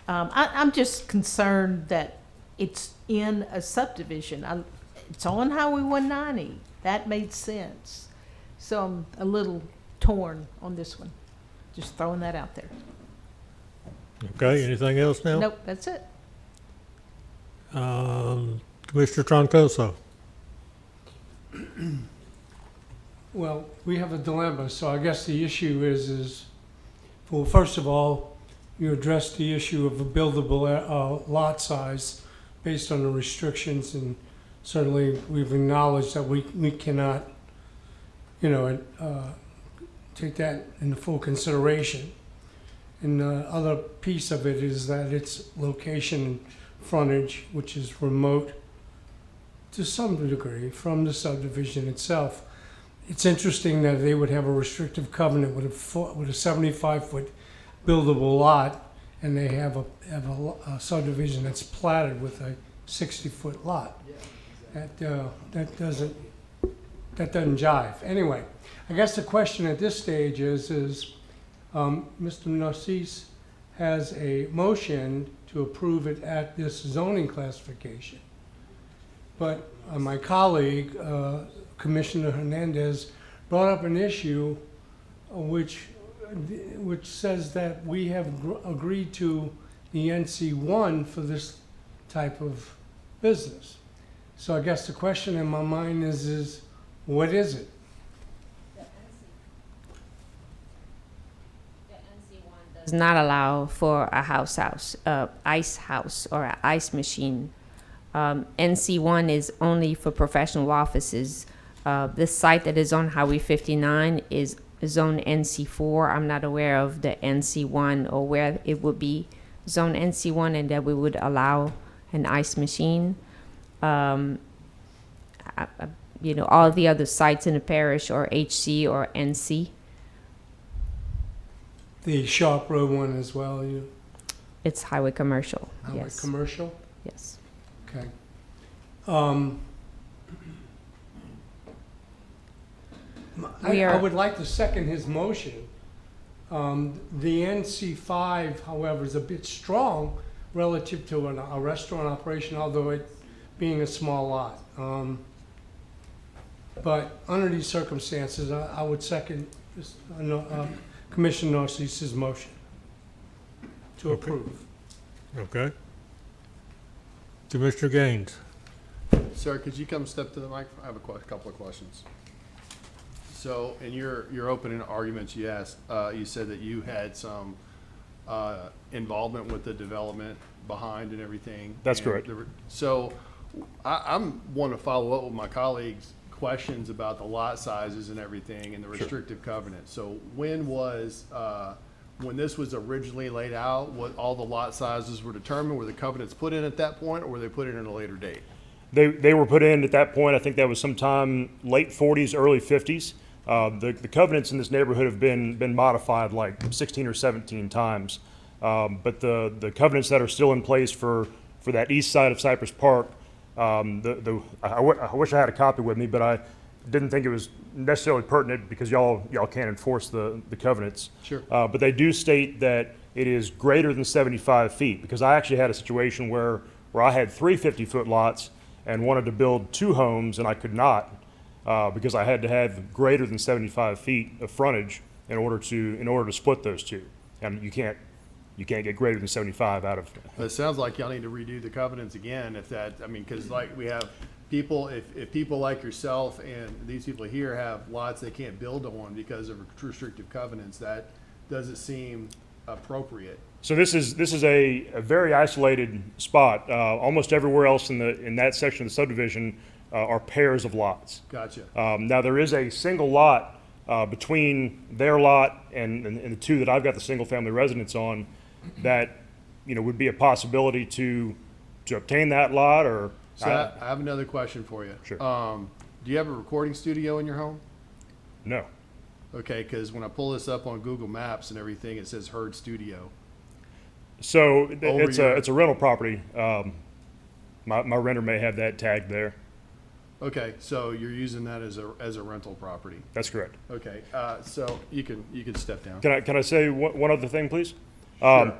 I'm just concerned that it's in a subdivision. It's on Highway 190. That made sense. So I'm a little torn on this one. Just throwing that out there.
Okay, anything else now?
Nope, that's it.
Commissioner Troncoso.
Well, we have a dilemma, so I guess the issue is well, first of all, you addressed the issue of a buildable lot size based on the restrictions, and certainly we've acknowledged that we cannot, you know, take that into full consideration. And the other piece of it is that its location and frontage, which is remote to some degree from the subdivision itself. It's interesting that they would have a restrictive covenant with a 75-foot buildable lot, and they have a subdivision that's platted with a 60-foot lot. That doesn't jive. Anyway, I guess the question at this stage is Mr. Narcisse has a motion to approve it at this zoning classification. But my colleague, Commissioner Hernandez, brought up an issue which says that we have agreed to the NC1 for this type of business. So I guess the question in my mind is what is it?
The NC1, the does not allow for a ice house or an ice machine. NC1 is only for professional offices. The site that is on Highway 59 is zone NC4. I'm not aware of the NC1 or where it would be zone NC1 and that we would allow an ice machine. All the other sites in the parish are HC or NC.
The Sharp Road one as well,
It's highway commercial.
highway
Yes.
commercial?
Yes.
Okay. I would like to second his motion. The NC5, however, is a bit strong relative to a restaurant operation, although it being a small lot. But under these circumstances, I would second Commissioner Narcisse's motion to approve.
Okay. Commissioner Gaines.
Sir, could you come step to the mic? I have a couple of questions. So in your opening arguments, you said that you had some involvement with the development behind and everything.
That's
and
correct.
So I'm want to follow up with my colleagues' questions about the lot sizes and everything and the restrictive covenant. So when this was originally laid out, what all the lot sizes were determined? Were the covenants put in at that point, or were they put in at a later date?
They were put in at that point. I think that was sometime late 40s, early 50s. The covenants in this neighborhood have been modified like 16 or 17 times. But the covenants that are still in place for that east side of Cypress Park, I wish I had a copy with me, but I didn't think it was necessarily pertinent because y'all can't enforce the covenants.
Sure.
But they do state that it is greater than 75 feet, because I actually had a situation where I had 3 50-foot lots and wanted to build 2 homes, and I could not because I had to have greater than 75 feet of frontage in order to split those two, and you can't get greater than 75 out of.
It sounds like y'all need to redo the covenants again. Because like we have people, if people like yourself and these people here have lots they can't build on because of restrictive covenants, that doesn't seem appropriate.
So this is a very isolated spot. Almost everywhere else in that section of the subdivision are pairs of lots.
Gotcha.
Now there is a single lot between their lot and the two that I've got the single family residence on that would be a possibility to obtain that lot or.
So I have another question for you.
Sure.
Do you have a recording studio in your home?
No.
Okay, because when I pull this up on Google Maps and everything, it says Heard Studio.
So it's a rental property. My renter may have that tagged there.
Okay, so you're using that as a rental property.
That's correct.
Okay, so you can step down.
Can I say one other thing, please?
Sure.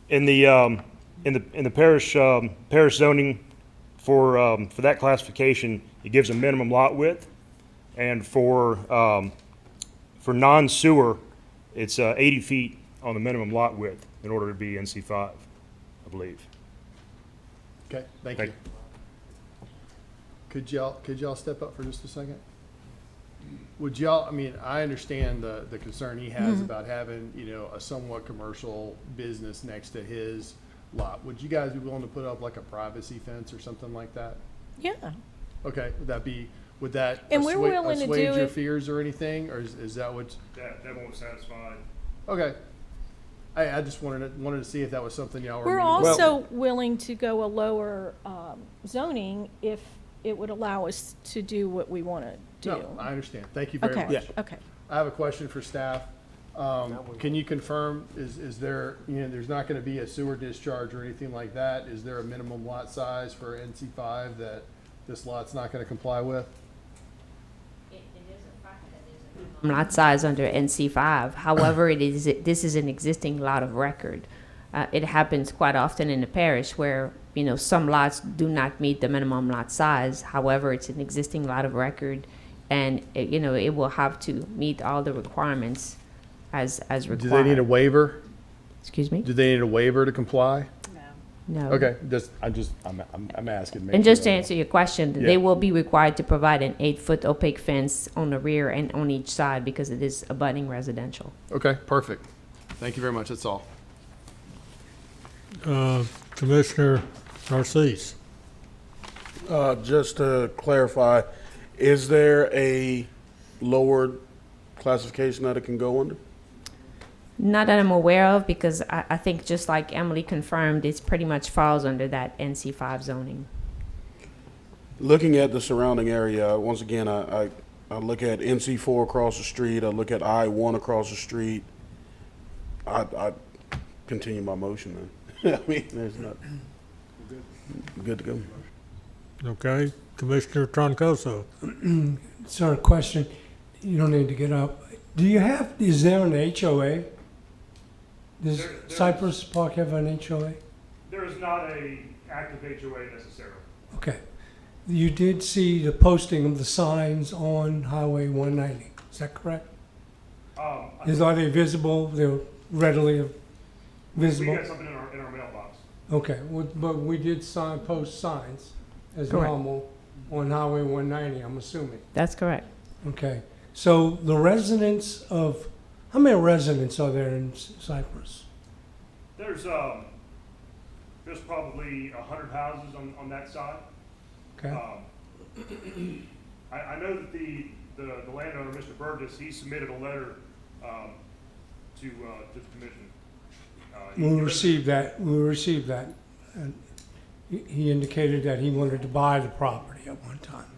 In the parish zoning for that classification, it gives a minimum lot width, and for non-sewer, it's 80 feet on the minimum lot width in order to be NC5, I believe.
Okay, thank you. Could y'all step up for just a second? Would y'all, I understand the concern he has about having, a somewhat commercial business next to his lot. Would you guys be willing to put up like a privacy fence or something like that?
Yeah.
Okay, would that
And we're willing to do
assuage your
it-
fears or anything, or is that what?
That won't satisfy.
Okay. I just wanted to see if that was something y'all were.
We're
amenable to.
also willing to go a lower zoning if it would allow us to do what we want to do.
No, I understand. Thank you very
Okay,
much.
okay.
I have a question for staff. Can you confirm, is there, there's not going to be a sewer discharge or anything like that? Is there a minimum lot size for NC5 that this lot's not going to comply with?
Lot size under NC5. However, this is an existing lot of record. It happens quite often in the parish where some lots do not meet the minimum lot size. However, it's an existing lot of record, and it will have to meet all the requirements as required.
Do they need a waiver?
Excuse me?
Do they need a waiver to comply?
No.
Okay, I'm asking.
And just to answer your question,
Yeah.
they will be required to provide an 8-foot opaque fence on the rear and on each side because it is abutting residential.
Okay, perfect. Thank you very much. That's all.
Commissioner Narcisse.
Just to clarify, is there a lower classification that it can go under?
Not that I'm aware of, because I think just like Emily confirmed, it's pretty much falls under that NC5 zoning.
Looking at the surrounding area, once again, I look at NC4 across the street, I look at I-1 across the street. I continue my motion then. I mean, there's not, good to go.
Okay, Commissioner Troncoso.
Sir, question, you don't need to get up. Is there an HOA? Does Cypress Park have an HOA?
There is not a active HOA necessarily.
Okay. You did see the posting of the signs on Highway 190, is that correct? Are they visible? They're readily visible?
We got something in our mailbox.
Okay, but we did post signs as
Correct.
normal on Highway 190, I'm assuming.
That's correct.
Okay, so the residents of, how many residents are there in Cypress?
There's probably 100 houses on that side.
Okay.
I know that the landowner, Mr. Burgess, he submitted a letter to the commission.
We received that, and he indicated that he wanted to buy the property at one time.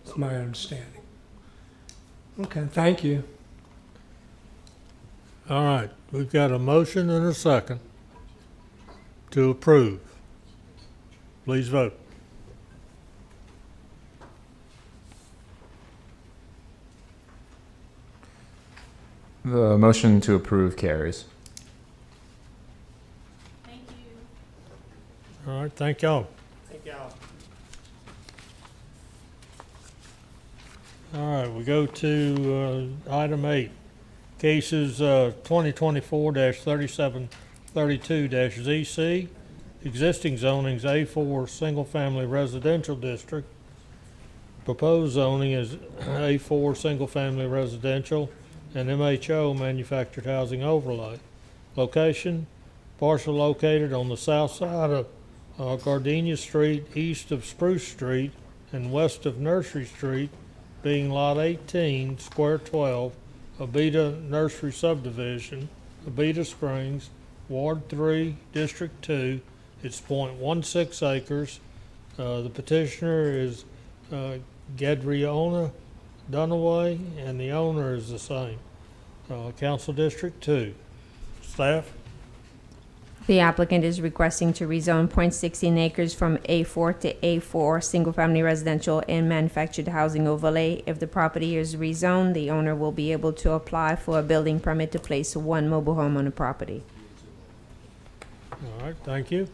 That's my understanding. Okay, thank you.
All right, we've got a motion and a second to approve. Please vote.
The motion to approve carries.
All right, thank y'all.
Thank y'all.
All right, we go to item 8, cases 2024-3732-ZC, existing zonings A4 single-family residential district. Proposed zoning is A4 single-family residential and MHO manufactured housing overlay. Location, parcel located on the south side of Gardenia Street, east of Spruce Street, and west of Nursery Street, being Lot 18, Square 12, Abita Nursery Subdivision, Abita Springs, Ward 3, District 2. It's .16 acres. The petitioner is Gadriona Dunaway, and the owner is the same. Council District 2. Staff?
The applicant is requesting to rezone .16 acres from A4 to A4, single-family residential and manufactured housing overlay. If the property is rezoned, the owner will be able to apply for a building permit to place one mobile home on the property.
All right, thank you.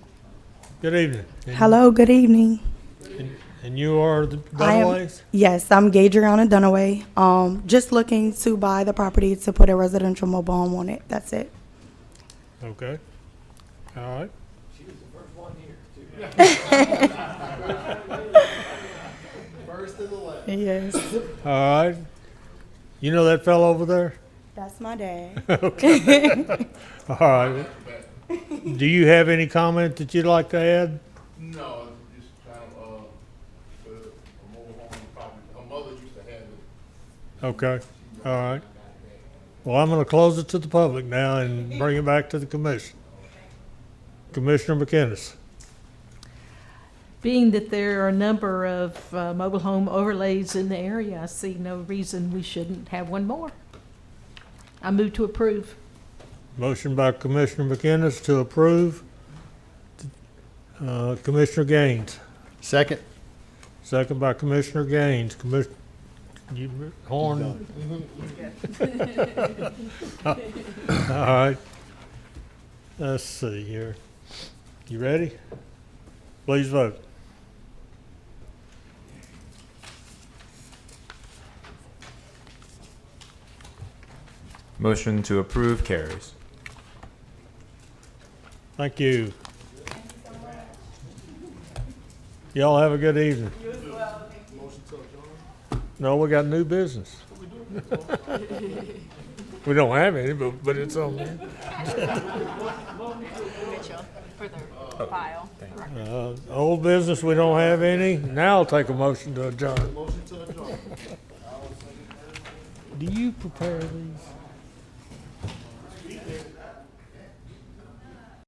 Good evening.
Hello, good evening.
And you are the Dunaways?
Yes, I'm Gadriana Dunaway. Just looking to buy the property to put a residential mobile home on it. That's it.
Okay. All right.
She was the first one here, too. First in the left.
Yes.
All right. You know that fellow over there?
That's my dad.
Okay. All right. Do you have any comment that you'd like to add?
No, just kind of a mobile home property. Her mother used to have it.
Okay. All right. Well, I'm going to close it to the public now and bring it back to the commission. Commissioner McInnes.
Being that there are a number of mobile home overlays in the area, I see no reason we shouldn't have one more. I move to approve.
Motion by Commissioner McInnes to approve. Commissioner Gaines.
Second.
Second by Commissioner Gaines. Horn. All right. Let's see here. You ready? Please vote.
Motion to approve carries.
Thank you. Y'all have a good evening. No, we got new business. We don't have any, but it's on there.
Mitchell, for the file.
Old business, we don't have any. Now I'll take a motion to adjourn.
Motion to adjourn.
Do you prepare these?